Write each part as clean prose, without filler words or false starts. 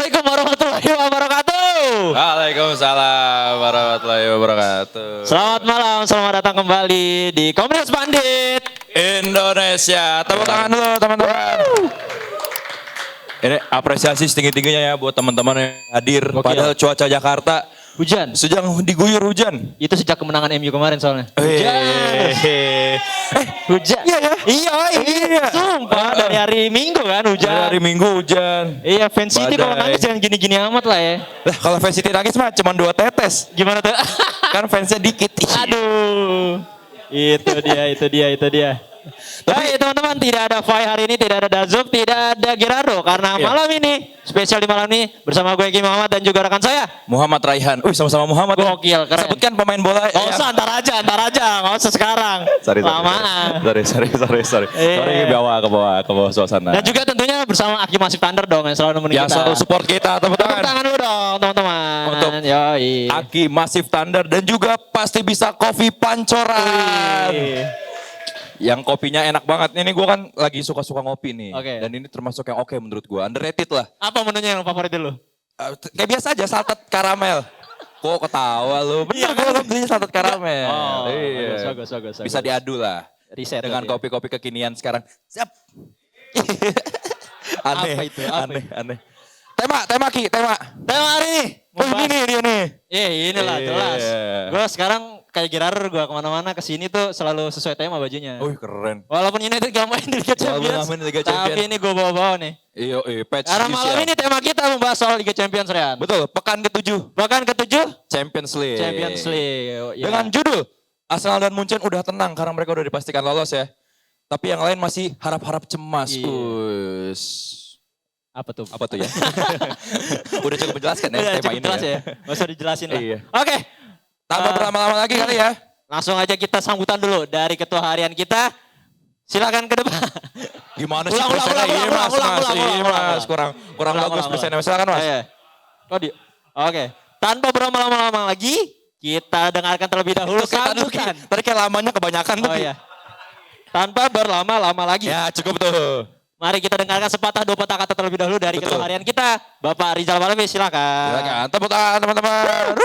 Assalamualaikum warahmatullahi wabarakatuh. Waalaikumsalam warahmatullahi wabarakatuh. Selamat malam, selamat datang kembali di Komunitas Bandit Indonesia. Tepuk tangan dulu teman-teman. Ini apresiasi setinggi-tingginya ya buat teman-teman yang hadir. Padahal cuaca Jakarta hujan. sedang diguyur hujan. Itu sejak kemenangan MU kemarin soalnya. Hujan. Iya ya? Iya. Sumpah dari hari Minggu kan hujan. Hari Minggu hujan. Iya, fans City kalau Badai. nangis jangan gini-gini amat lah ya. Lah kalau fans City nangis mah cuma 2 tetes. Gimana tuh? Kan fansnya dikit. Aduh. Itu dia. Tapi teman-teman, tidak ada Fai hari ini, tidak ada Dazub, tidak ada Gerardo. Karena malam ini, spesial di malam ini bersama gue Eki Muhammad dan juga rekan saya. Muhammad Raihan. Sama-sama Muhammad. Gokil, keren. Sebutkan pemain bola. Gak usah, ntar aja, gak usah sekarang. Lamaan. Sorry. Sorry ke bawah suasana. Dan juga tentunya bersama Aki Masif Thunder dong yang selalu nemenin Yang kita. selalu support kita, tepuk Tepuk tangan. tangan dulu dong teman-teman. Untuk Yoi. Aki Masif Thunder dan juga pasti bisa kopi pancoran. Yang kopinya enak banget. Ini gue kan lagi suka-suka ngopi nih. Oke. Dan ini termasuk yang oke menurut gue. Underrated lah. Apa menunya yang favorit lu? Kayak biasa aja salted karamel. Kok ketawa lu? Bener gue belinya salted karamel. Oh, Iya. bagus. Bisa diadu lah. Riset Dengan berarti ya. kopi-kopi kekinian sekarang. Siap. Aneh. Apa itu? Aneh. Tema Ki. Tema hari ini. Ini dia nih. Inilah Iya. jelas. Gue sekarang kayak Gerard, gue kemana-mana kesini tuh selalu sesuai tema bajunya. Keren. Walaupun United gak main di Liga Champions, main di Liga Champions. tapi ini gue bawa-bawa nih. Iya, patch Karena this malam ya. ini tema kita membahas soal Liga Champions, Rian. Betul, pekan ke-7 Bahkan ketujuh, Champions League. Champions League. Ya. Dengan judul Arsenal dan Munchen udah tenang karena mereka udah dipastikan lolos ya. Tapi yang lain masih harap-harap cemas. Iya. Us. Apa tuh? Apa tuh ya? Udah cukup menjelaskan ya Udah tema cukup ini jelas ya. ya. Gak usah dijelasin lah. Iya. Oke, Tanpa berlama-lama lagi kali ya. langsung aja kita sambutan dulu dari ketua harian kita. Silakan ke depan. Gimana sih Ulang. Iya mas, kurang bagus persennya. Silakan mas. Iya. Oke. Tanpa berlama-lama lagi, kita dengarkan terlebih dahulu sambutan. Tadi kayak lamanya kebanyakan tuh. Oh iya. Tanpa berlama-lama lagi. Ya cukup tuh. Mari kita dengarkan sepatah dua patah kata terlebih dahulu dari Betul. ketua harian kita, Bapak Rizal Balabi, silakan. Silakan, tepuk tangan teman-teman.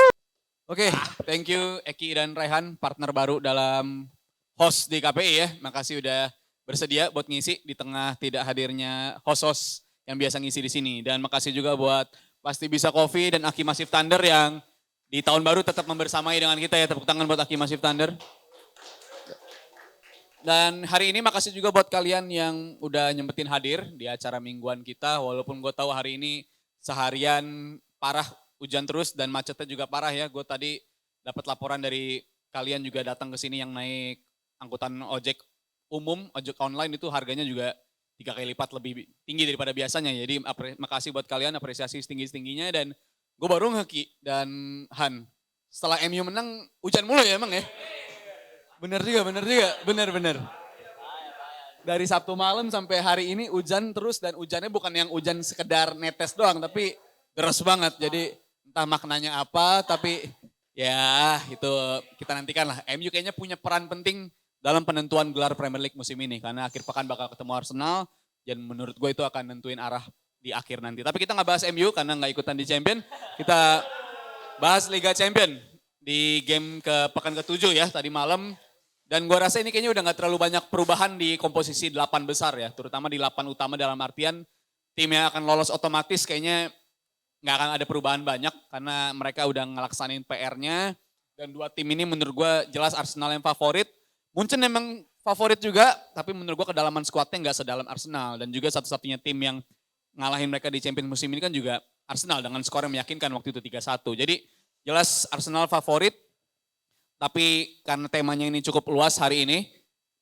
Oke, thank you Eki dan Raihan, partner baru dalam host di KPI ya. Makasih udah bersedia buat ngisi di tengah tidak hadirnya host-host yang biasa ngisi di sini. Dan makasih juga buat Pasti Bisa Coffee dan Aki Masif Thunder yang di tahun baru tetap membersamai dengan kita ya. Tepuk tangan buat Aki Masif Thunder. Dan hari ini makasih juga buat kalian yang udah nyempetin hadir di acara mingguan kita. Walaupun gue tahu hari ini seharian parah, hujan terus dan macetnya juga parah ya. Gue tadi dapat laporan dari kalian juga datang ke sini yang naik angkutan ojek umum, ojek online itu harganya juga 3 kali lipat lebih tinggi daripada biasanya. Jadi makasih buat kalian, apresiasi setinggi-tingginya. Dan gue baru ngeki dan Han, setelah MU menang hujan mulu ya emang ya? Bener juga. Bener. Dari Sabtu malam sampai hari ini hujan terus dan hujannya bukan yang hujan sekedar netes doang tapi deras banget. Jadi entah maknanya apa tapi ya itu kita nantikan lah. MU kayaknya punya peran penting dalam penentuan gelar Premier League musim ini. Karena akhir pekan bakal ketemu Arsenal dan menurut gue itu akan nentuin arah di akhir nanti. Tapi kita nggak bahas MU karena nggak ikutan di Champion. Kita bahas Liga Champion di game ke pekan ke-7 ya tadi malam. Dan gue rasa ini kayaknya udah gak terlalu banyak perubahan di komposisi 8 besar ya. Terutama di 8 utama dalam artian tim yang akan lolos otomatis kayaknya gak akan ada perubahan banyak. Karena mereka udah ngelaksanin PR-nya. Dan 2 tim ini menurut gue jelas Arsenal yang favorit. Munchen memang favorit juga. Tapi menurut gue kedalaman skuadnya gak sedalam Arsenal. Dan juga satu-satunya tim yang ngalahin mereka di Champions musim ini kan juga Arsenal. Dengan skor yang meyakinkan waktu itu 3-1. Jadi jelas Arsenal favorit. Tapi karena temanya ini cukup luas hari ini,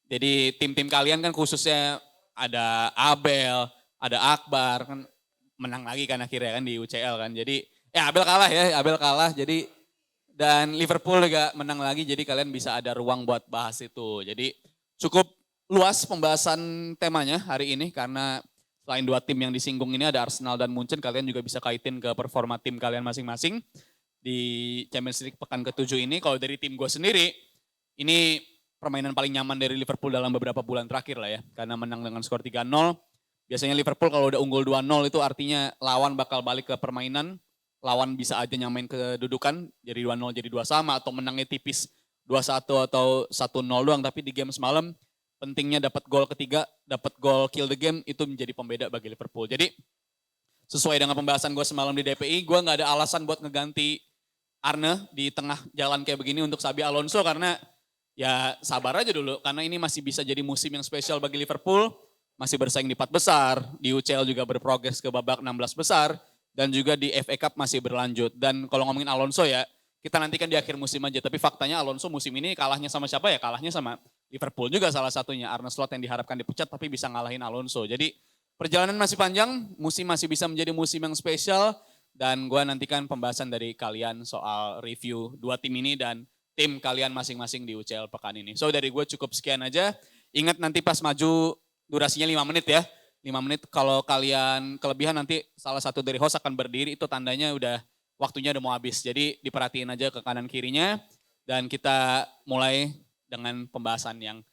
jadi tim-tim kalian kan khususnya ada Abel, ada Akbar, kan menang lagi kan akhirnya kan di UCL kan. Jadi Abel kalah jadi dan Liverpool juga menang lagi jadi kalian bisa ada ruang buat bahas itu. Jadi cukup luas pembahasan temanya hari ini karena selain 2 tim yang disinggung ini ada Arsenal dan Munchen, kalian juga bisa kaitin ke performa tim kalian masing-masing. Di Champions League pekan ke-7 ini, kalau dari tim gue sendiri, ini permainan paling nyaman dari Liverpool dalam beberapa bulan terakhir lah ya. Karena menang dengan skor 3-0, Biasanya Liverpool kalau udah unggul 2-0 itu artinya lawan bakal balik ke permainan. Lawan bisa aja nyamain kedudukan jadi 2-0 jadi 2 sama atau menangnya tipis 2-1 atau 1-0 doang. Tapi di game semalam pentingnya dapat gol ketiga, dapat gol kill the game itu menjadi pembeda bagi Liverpool. Jadi sesuai dengan pembahasan gue semalam di DPI, gue gak ada alasan buat ngeganti Arne di tengah jalan kayak begini untuk Xabi Alonso karena ya sabar aja dulu. Karena ini masih bisa jadi musim yang spesial bagi Liverpool. Masih bersaing di 4 besar, di UCL juga berprogres ke babak 16 besar. Dan juga di FA Cup masih berlanjut. Dan kalau ngomongin Alonso ya, kita nantikan di akhir musim aja. Tapi faktanya Alonso musim ini kalahnya sama siapa ya? Kalahnya sama Liverpool juga salah satunya. Arne Slot yang diharapkan dipecat tapi bisa ngalahin Alonso. Jadi perjalanan masih panjang, musim masih bisa menjadi musim yang spesial. Dan gue nantikan pembahasan dari kalian soal review 2 tim ini dan tim kalian masing-masing di UCL pekan ini. So dari gue cukup sekian aja. Ingat nanti pas maju durasinya 5 menit ya. 5 menit kalau kalian kelebihan nanti salah satu dari host akan berdiri itu tandanya udah waktunya udah mau habis. Jadi diperhatiin aja ke kanan kirinya dan kita mulai dengan pembahasan yang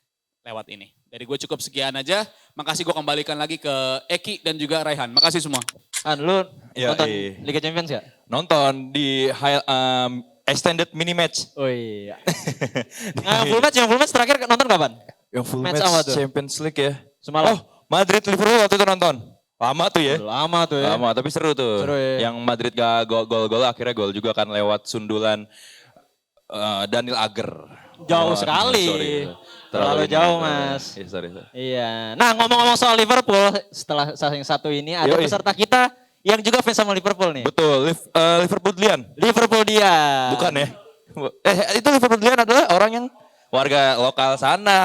lewat ini. Dari gue cukup sekian aja. Makasih gue kembalikan lagi ke Eki dan juga Raihan. Makasih semua. Lu Ya, nonton Liga Champions gak? Nonton di extended mini match. Oh iya. Yang full match terakhir nonton kapan? Yang full Match match, apa tuh? Champions League ya. Semalam. Oh, Madrid Liverpool waktu itu nonton. Lama tuh ya. Lama tuh ya. Lama, tapi seru tuh. Seru ya. Yang Madrid gak gol-gol, akhirnya gol juga kan lewat sundulan Daniel Agger. Jauh Oh, sekali. sorry. Terlalu ini, jauh, terlalu. Mas. Iya, sorry. Iya. Nah, ngomong-ngomong soal Liverpool, setelah yang satu ini ada Yoi. peserta kita yang juga fans sama Liverpool nih. Betul, Liverpool Lian. Liverpool dia. Bukan ya? Itu Liverpool Lian adalah orang yang warga lokal sana.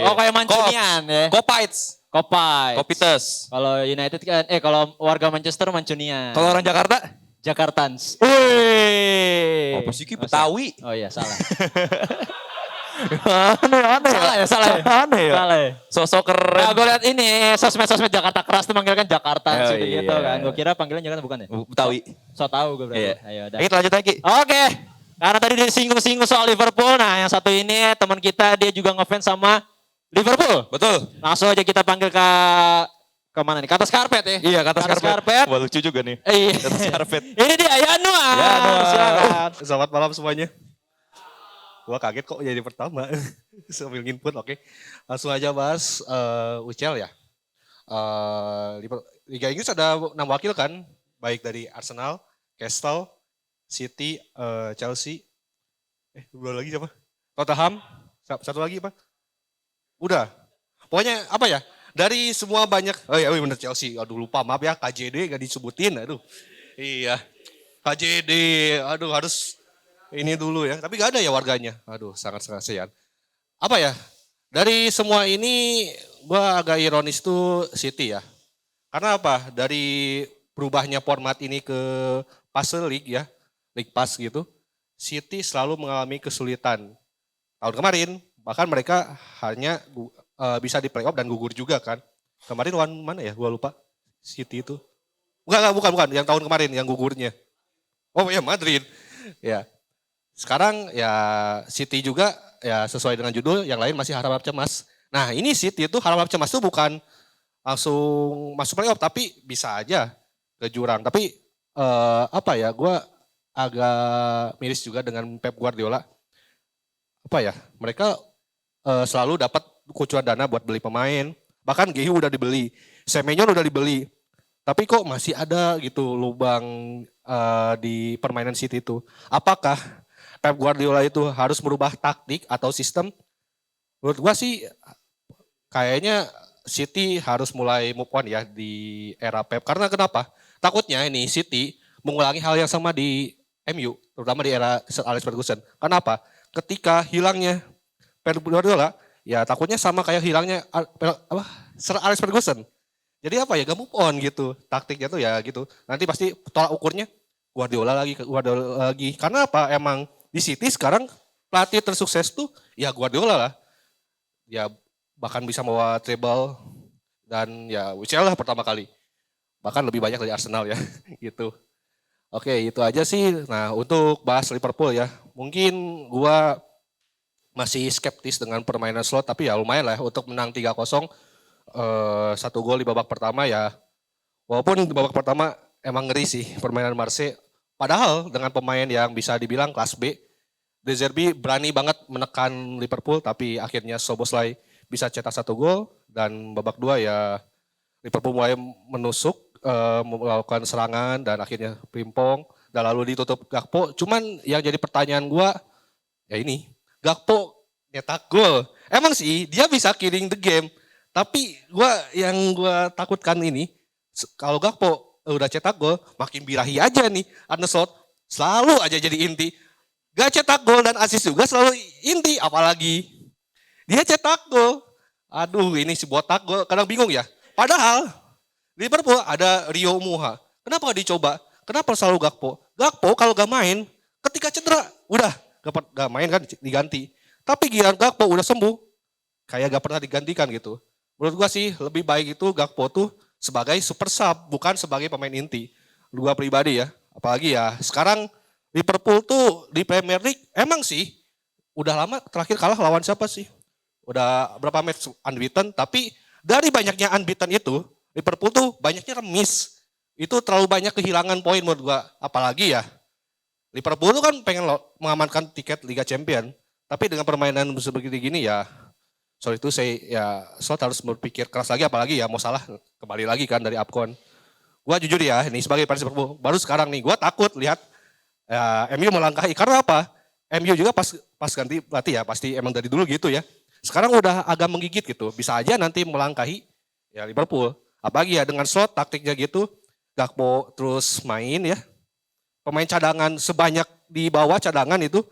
Oh, kayak Mancunian ya. Kopites. Kopai. Kopites. Kalau United kan, kalau warga Manchester Mancunian. Kalau orang Jakarta? Jakartans. Wih. Apa sih Ki? Betawi. Oh iya, salah. Aneh ya? Salah ya. Aneh ya? Salah ya. Sosok keren. Nah, gue lihat ini sosmed Jakarta keras tuh manggil kan Jakartans Oh, gitu iya. kan. Gue kira panggilan Jakarta bukan ya? Betawi. So tahu gue berarti. Iya. Ayo udah. Kita lanjut lagi. Oke. Karena tadi disinggung-singgung soal Liverpool. Nah, yang satu ini teman kita dia juga ngefans sama Liverpool. Betul. Langsung aja kita panggil ke mana nih? Ke atas karpet ya? Iya, kata Ke atas karpet. Wah, lucu juga nih. Iya. Ke atas karpet. Ini dia Yanuar. Yanuar. Silakan. Selamat malam semuanya. Gua kaget kok jadi pertama. Sambil input, oke. Langsung aja bahas UCL ya. Liga Inggris ada 6 wakil kan, baik dari Arsenal, Crystal, City, Chelsea. Dua lagi siapa? Tottenham, satu lagi apa? Udah. Pokoknya apa ya? Dari semua banyak, oh ya bener Chelsea, aduh lupa maaf ya KJD gak disebutin, aduh. Iya, KJD, aduh harus ini dulu ya. Tapi gak ada ya warganya, aduh sangat-sangat kasihan. Apa ya, dari semua ini gue agak ironis tuh City ya. Karena apa, dari berubahnya format ini ke Puzzle League ya, League Pass gitu, City selalu mengalami kesulitan. Tahun kemarin, bahkan mereka hanya bisa di playoff dan gugur juga kan. Kemarin lawan mana ya? Gua lupa. City itu. Bukan. Yang tahun kemarin yang gugurnya. Oh ya Madrid. Ya. Sekarang ya City juga ya sesuai dengan judul yang lain masih harap cemas. Nah ini City itu harap cemas itu bukan langsung masuk playoff tapi bisa aja ke jurang. Tapi apa ya? Gua agak miris juga dengan Pep Guardiola. Apa ya? Mereka selalu dapat kucuran dana buat beli pemain. Bahkan Gehu udah dibeli, Semenyo udah dibeli. Tapi kok masih ada gitu lubang di permainan City itu. Apakah Pep Guardiola itu harus merubah taktik atau sistem? Menurut gua sih kayaknya City harus mulai move on ya di era Pep. Karena kenapa? Takutnya ini City mengulangi hal yang sama di MU, terutama di era Sir Alex Ferguson. Kenapa? Ketika hilangnya Pep Guardiola, ya takutnya sama kayak hilangnya Sir Alex Ferguson. Jadi apa ya, gak move on gitu. Taktiknya tuh ya gitu. Nanti pasti tolak ukurnya Guardiola lagi. Karena apa? Emang di City sekarang pelatih tersukses tuh ya Guardiola lah. Ya bahkan bisa membawa treble dan ya UCL lah pertama kali. Bahkan lebih banyak dari Arsenal ya gitu. Oke itu aja sih. Nah untuk bahas Liverpool ya. Mungkin gua masih skeptis dengan permainan Slot tapi ya lumayan lah untuk menang 3-0 1 gol di babak pertama ya. Walaupun di babak pertama emang ngeri sih permainan Marseille. Padahal dengan pemain yang bisa dibilang kelas B, De Zerbi berani banget menekan Liverpool, tapi akhirnya Szoboszlai bisa cetak 1 gol dan babak 2 ya Liverpool mulai menusuk, melakukan serangan dan akhirnya Frimpong dan lalu ditutup Gakpo. Cuman yang jadi pertanyaan gua ya ini, Gakpo nyetak gol. Emang sih dia bisa killing the game, tapi yang gua takutkan ini kalau Gakpo udah cetak gol makin birahi aja nih. Arne Slot selalu aja jadi inti. Gak cetak gol dan assist juga selalu inti, apalagi dia cetak gol. Aduh, ini si botak gol kadang bingung ya. Padahal Liverpool ada Rio Muha. Kenapa gak dicoba? Kenapa selalu Gakpo? Gakpo kalau gak main, ketika cedera, udah gak main kan diganti. Tapi Gian Gakpo udah sembuh, kayak gak pernah digantikan gitu. Menurut gua sih lebih baik itu Gakpo tuh sebagai super sub, bukan sebagai pemain inti. Gua pribadi ya, apalagi ya sekarang Liverpool tuh di Premier League emang sih udah lama terakhir kalah lawan siapa sih? Udah berapa match unbeaten, tapi dari banyaknya unbeaten itu, Liverpool tuh banyaknya remis. Itu terlalu banyak kehilangan poin menurut gua. Apalagi ya, Liverpool tuh kan pengen mengamankan tiket Liga Champion. Tapi dengan permainan seperti gini ya, sorry itu Slot harus berpikir keras lagi. Apalagi ya mau salah kembali lagi kan dari AFCON. Gua jujur ya, ini sebagai fans Liverpool, baru sekarang nih gua takut lihat MU melangkahi. Karena apa? MU juga pas ganti pelatih ya, pasti emang dari dulu gitu ya. Sekarang udah agak menggigit gitu. Bisa aja nanti melangkahi ya Liverpool. Apalagi ya dengan Slot taktiknya gitu. Gakpo terus main ya. Pemain cadangan sebanyak di bawah cadangan itu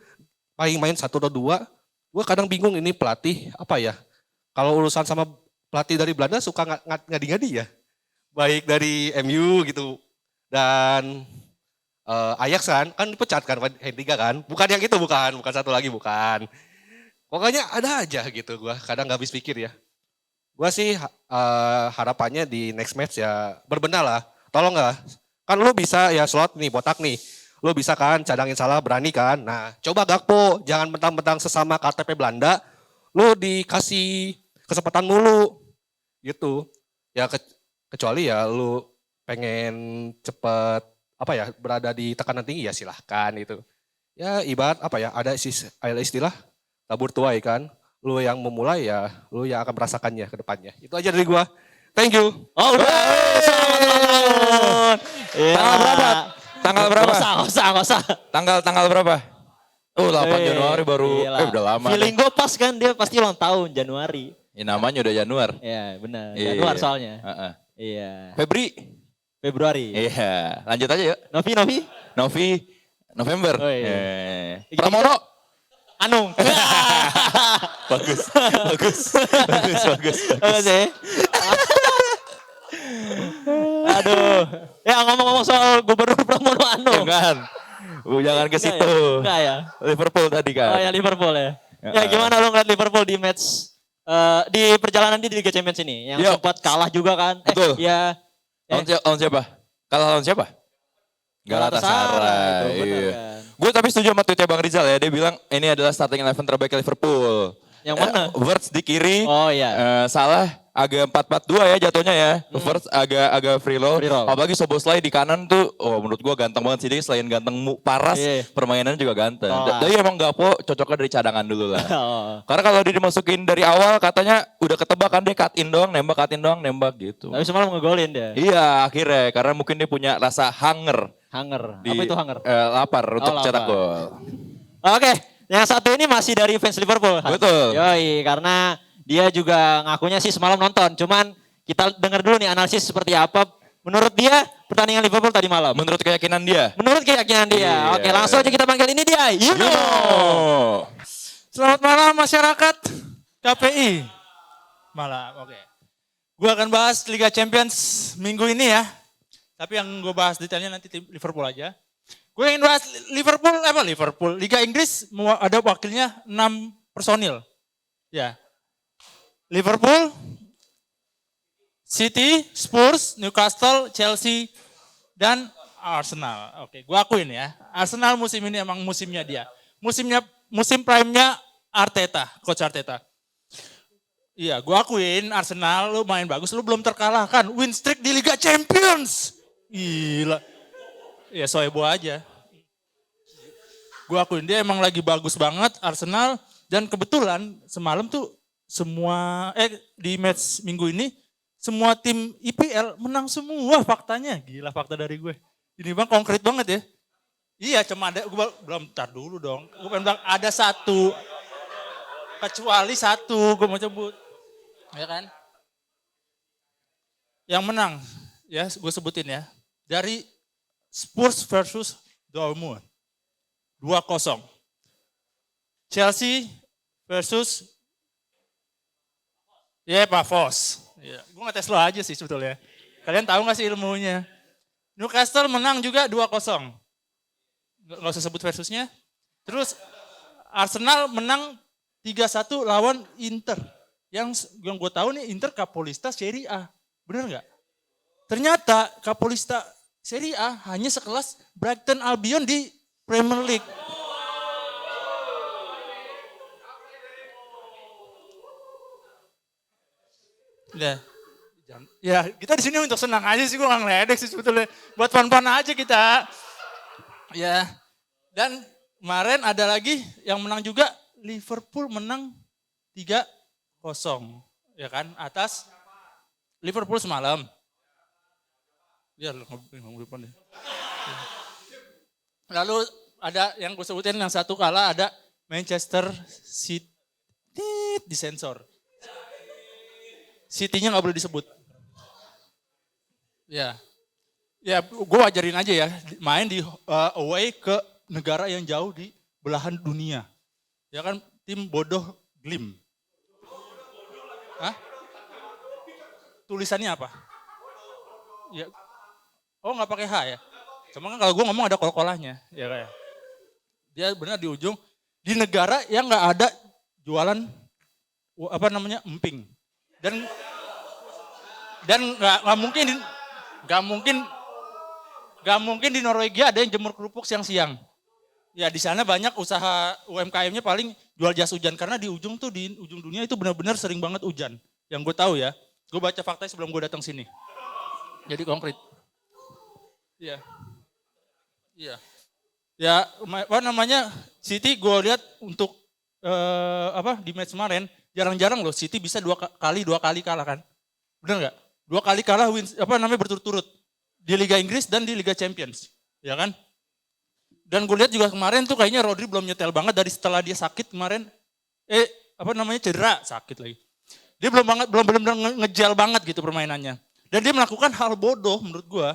paling main 1 atau 2. Gue kadang bingung ini pelatih apa ya. Kalau urusan sama pelatih dari Belanda suka ngadi-ngadi ya. Baik dari MU gitu. Dan Ajax kan dipecat kan Hentiga kan. Bukan yang itu bukan satu lagi bukan. Pokoknya ada aja gitu gue kadang gak habis pikir ya. Gue sih harapannya di next match ya berbenah lah. Tolong lah. Kan lu bisa ya Slot nih botak nih. Lu bisa kan cadangin salah berani kan. Nah coba Gakpo jangan mentang-mentang sesama KTP Belanda. Lu dikasih kesempatan mulu gitu. Ya kecuali ya lu pengen cepet apa ya berada di tekanan tinggi ya silahkan itu. Ya ibarat apa ya ada istilah tabur tuai kan. Lu yang memulai ya lu yang akan merasakannya ke depannya. Itu aja dari gua. Thank you. Oh udah, selamat ulang tahun. Iya. Tanggal berapa? Tanggal berapa? Nggak usah. Tanggal berapa? Oh 8 Januari baru, Gila. udah lama. Feeling gue pas kan dia pasti ulang tahun Januari. Ya, namanya udah Januari. Iya benar, Iya. Januari soalnya. Heeh. Iya. Februari. Februari. Iya, lanjut aja yuk. Novi. November. Oh, iya. Pramono. Anung. Bagus. Bagus ya. Aduh. Ya ngomong-ngomong soal Gubernur Pramono Anung. Jangan ke situ. Enggak ya. Liverpool tadi kan. Oh ya Liverpool ya. Ya gimana lo ngeliat Liverpool di match di perjalanan dia di Liga Champions ini yang sempat kalah juga kan? Betul. Ya. Lawan siapa? Kalah lawan siapa? Galatasaray. Iya. Kan. Gue tapi setuju sama tweetnya Bang Rizal ya. Dia bilang ini adalah starting 11 terbaik Liverpool. Yang mana? Wirtz di kiri. Oh iya. Salah agak 4-4-2 ya jatuhnya ya. Wirtz agak free roll. Apalagi Szoboszlai di kanan tuh, menurut gue ganteng banget sih dia. Selain ganteng paras, permainannya juga ganteng. Jadi emang Gakpo cocoknya dari cadangan dulu lah. Karena kalau dia dimasukin dari awal katanya udah ketebak kan dia cut in doang, nembak gitu. Tapi semalam ngegolin dia. Iya akhirnya karena mungkin dia punya rasa hunger. Apa itu hunger? Lapar untuk cetak gol. Oke, yang satu ini masih dari fans Liverpool. Betul. Yoi, karena dia juga ngakunya sih semalam nonton. Cuman kita dengar dulu nih analisis seperti apa. Menurut dia pertandingan Liverpool tadi malam. Menurut keyakinan dia. Iya. Oke, langsung aja kita panggil ini dia. Yuno. Selamat malam masyarakat KPI. Malam, oke. Gue akan bahas Liga Champions minggu ini ya. Tapi yang gue bahas detailnya nanti Liverpool aja. Gue ingin bahas Liverpool. Liga Inggris ada wakilnya 6 personil. Ya. Liverpool, City, Spurs, Newcastle, Chelsea, dan Arsenal. Oke, gue akuin ya. Arsenal musim ini emang musimnya dia. Musim prime-nya Arteta, Coach Arteta. Iya, gue akuin Arsenal lu main bagus, lu belum terkalahkan. Win streak di Liga Champions. Gila. Ya soebo aja. Gue akuin dia emang lagi bagus banget Arsenal. Dan kebetulan semalam tuh di match minggu ini semua tim IPL menang semua faktanya. Gila fakta dari gue. Ini bang konkret banget ya. Iya cuma ada, gue belum tar dulu dong. Gue pengen bilang ada satu. Kecuali satu gue mau sebut. Ya kan? Yang menang, ya gue sebutin ya. Dari Spurs versus Dortmund. 2-0. Chelsea versus Pavos. Ya, gue ngetes lo aja sih sebetulnya. Kalian tahu gak sih ilmunya? Newcastle menang juga 2-0. Gak usah sebut versusnya. Terus Arsenal menang 3-1 lawan Inter. Yang gue tahu nih Inter Kapolista Serie A. Bener gak? Ternyata Kapolista Serie A hanya sekelas Brighton Albion di Premier League. Ya kita di sini untuk senang aja sih, gue gak ngeledek sih sebetulnya. Buat fun-fun aja kita. Ya, dan kemarin ada lagi yang menang juga, Liverpool menang 3-0. Ya kan, atas Liverpool semalam. Ya, lalu ada yang gue sebutin yang satu kalah, ada Manchester City disensor. City-nya gak boleh disebut. Ya, gue wajarin aja ya, main di away ke negara yang jauh di belahan dunia. Ya kan, tim bodoh Glim. Hah? Tulisannya apa? Ya. Oh nggak pakai H ya? Cuma kan kalau gue ngomong ada kol-kolahnya. Ya kayak. Dia benar di ujung. Di negara yang nggak ada jualan emping. Dan nggak mungkin di Norwegia ada yang jemur kerupuk siang-siang. Ya di sana banyak usaha UMKM-nya paling jual jas hujan karena di ujung dunia itu benar-benar sering banget hujan. Yang gue tahu ya, gue baca faktanya sebelum gue datang sini. Jadi konkret. Iya. Ya City gue lihat untuk di match kemarin jarang-jarang loh City bisa dua kali kalah kan. Benar nggak? 2 kali kalah berturut-turut di Liga Inggris dan di Liga Champions, ya kan? Dan gue lihat juga kemarin tuh kayaknya Rodri belum nyetel banget dari setelah dia sakit kemarin. Cedera, sakit lagi. Dia belum benar-benar ngejel banget gitu permainannya. Dan dia melakukan hal bodoh menurut gue.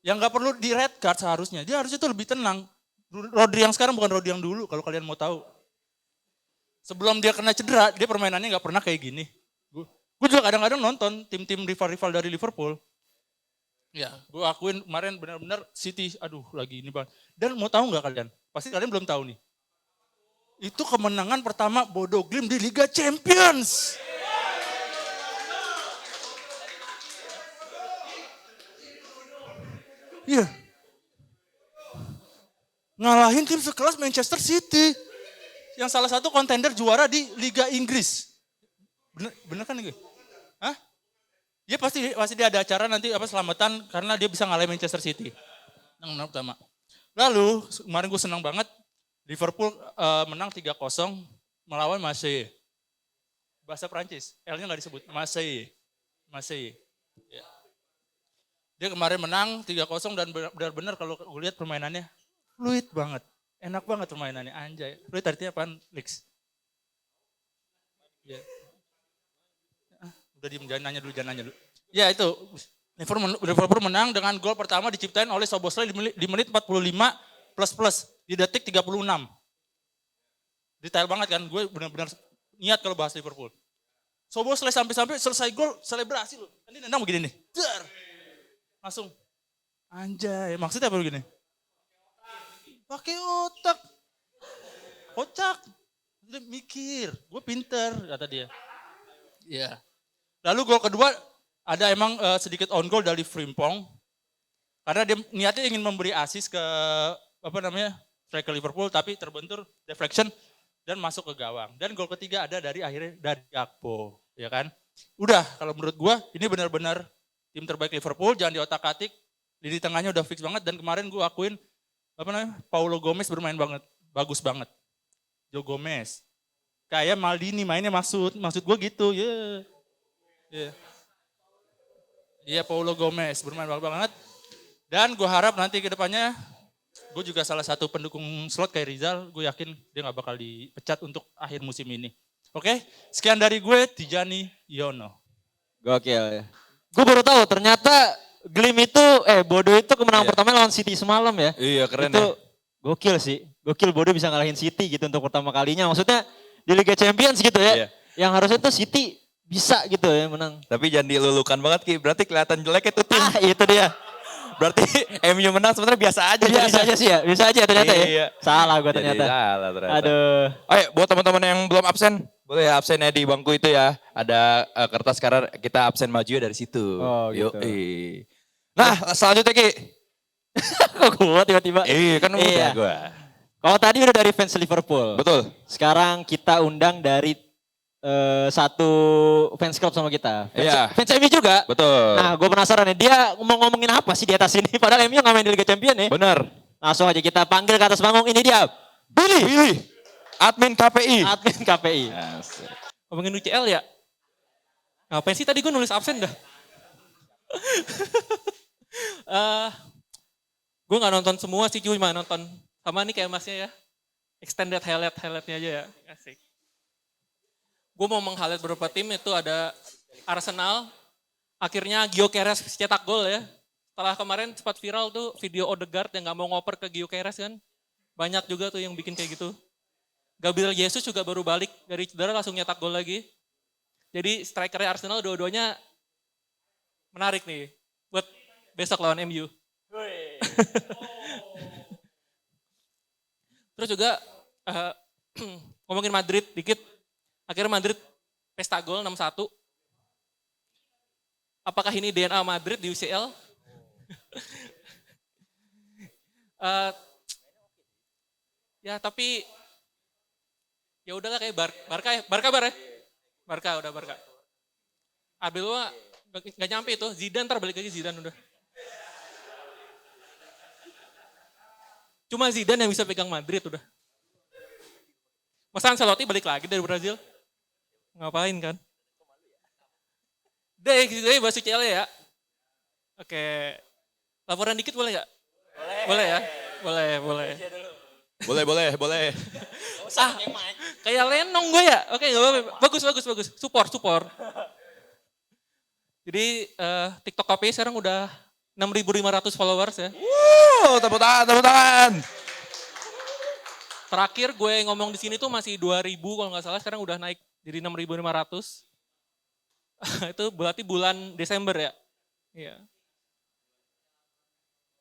Yang gak perlu di red card seharusnya. Dia harusnya tuh lebih tenang. Rodri yang sekarang bukan Rodri yang dulu kalau kalian mau tahu. Sebelum dia kena cedera, dia permainannya gak pernah kayak gini. Gue juga kadang-kadang nonton tim-tim rival-rival dari Liverpool. Ya, gue akuin kemarin benar-benar City, lagi ini banget. Dan mau tahu nggak kalian? Pasti kalian belum tahu nih. Itu kemenangan pertama Bodo Glimt di Liga Champions. Iya. Ngalahin tim sekelas Manchester City. Yang salah satu kontender juara di Liga Inggris. Bener kan gue? Hah? Ya pasti dia ada acara nanti selamatan karena dia bisa ngalahin Manchester City. Yang pertama. Lalu kemarin gue senang banget Liverpool menang 3-0 melawan Marseille. Bahasa Prancis, L-nya gak disebut. Marseille. Ya. Dia kemarin menang 3-0 dan benar-benar kalau gue lihat permainannya fluid banget. Enak banget permainannya, anjay. Fluid artinya apaan, Lex? Ya. Udah diem, jangan nanya dulu. Ya itu, Liverpool menang dengan gol pertama diciptain oleh Szoboszlai di menit 45 plus di detik 36. Detail banget kan, gue benar-benar niat kalau bahas Liverpool. Szoboszlai sampai selesai gol, selebrasi loh. Ini nendang begini nih. Dar. Langsung, anjay, maksudnya apa begini? Pakai otak. Kocak. Dia mikir, gue pinter, kata dia. Iya. Lalu gol kedua ada emang sedikit on goal dari Frimpong. Karena dia niatnya ingin memberi asis ke striker Liverpool tapi terbentur deflection. dan masuk ke gawang. Dan gol ketiga ada akhirnya dari Gakpo, ya kan? Udah, kalau menurut gua ini benar-benar tim terbaik Liverpool, jangan diotak-atik. Lini tengahnya udah fix banget dan kemarin gua akuin Paulo Gomez bermain banget, bagus banget. Joe Gomez. Kayak Maldini mainnya maksud gua gitu, ya. Yeah. Iya, Paulo Gomez bermain bagus banget. Dan gue harap nanti ke depannya, gue juga salah satu pendukung slot kayak Rizal, gue yakin dia gak bakal dipecat untuk akhir musim ini. Oke, sekian dari gue, Tijani Yono. Gokil ya. Gue baru tahu ternyata Glim itu, Bodo itu kemenangan pertama lawan City semalam ya. Iya keren itu, ya. Gokil sih, gokil Bodo bisa ngalahin City gitu untuk pertama kalinya. Maksudnya di Liga Champions gitu ya, yang harusnya tuh City bisa gitu ya menang. Tapi jangan dilulukan banget Ki, berarti kelihatan jelek itu tim. Itu dia. Berarti MU menang sebenarnya biasa aja. Biasa aja sih ya, bisa aja ternyata Iya. ya. Salah gue Jadi ternyata. salah ternyata. Aduh. Ayo buat teman-teman yang belum absen, boleh ya absen ya di bangku itu ya. Ada kertas karena kita absen maju ya dari situ. Oh, gitu. Yoi. Nah selanjutnya Ki. Kok gue tiba-tiba. Iya kan udah Iya. gue. Kalau tadi udah dari fans Liverpool. Betul. Sekarang kita undang dari satu fans club sama kita. Iya. Fans MU juga. Betul. Nah gue penasaran nih, dia mau ngomongin apa sih di atas ini? Padahal MU nggak main di Liga Champions nih. Bener. Langsung aja kita panggil ke atas panggung, ini dia. Billy. Admin KPI. Admin KPI. Ngomongin UCL ya? Ngapain sih tadi gue nulis absen dah? Gue gak nonton semua sih, cuma nonton sama nih kayak masnya ya. Extended highlight-nya aja ya. Asik. Gue mau meng-highlight beberapa tim, itu ada Arsenal. Akhirnya Gyökeres cetak gol ya. Setelah kemarin sempat viral tuh video Odegaard yang gak mau ngoper ke Gyökeres kan. Banyak juga tuh yang bikin kayak gitu. Gabriel Jesus juga baru balik dari cedera langsung nyetak gol lagi. Jadi strikernya Arsenal dua-duanya menarik nih buat besok lawan MU. Terus juga ngomongin Madrid dikit. Akhirnya Madrid pesta gol 6-1. Apakah ini DNA Madrid di UCL? Ya tapi ya udahlah kayak Barca ya. Barca udah Barca. Arbeloa nggak nyampe itu. Zidane ntar balik lagi Zidane udah. Cuma Zidane yang bisa pegang Madrid udah. Masa Ancelotti balik lagi dari Brazil? Ngapain kan? Deh bahas UCL ya. Oke. Laporan dikit boleh nggak? Boleh ya? Boleh. Boleh. Kayak Lenong gue ya? Oke, bagus. Support. Jadi TikTok KPI sekarang udah 6.500 followers ya. Tepuk tangan. Terakhir gue ngomong di sini tuh masih 2.000 kalau nggak salah, sekarang udah naik jadi 6.500. Itu berarti bulan Desember ya. Iya.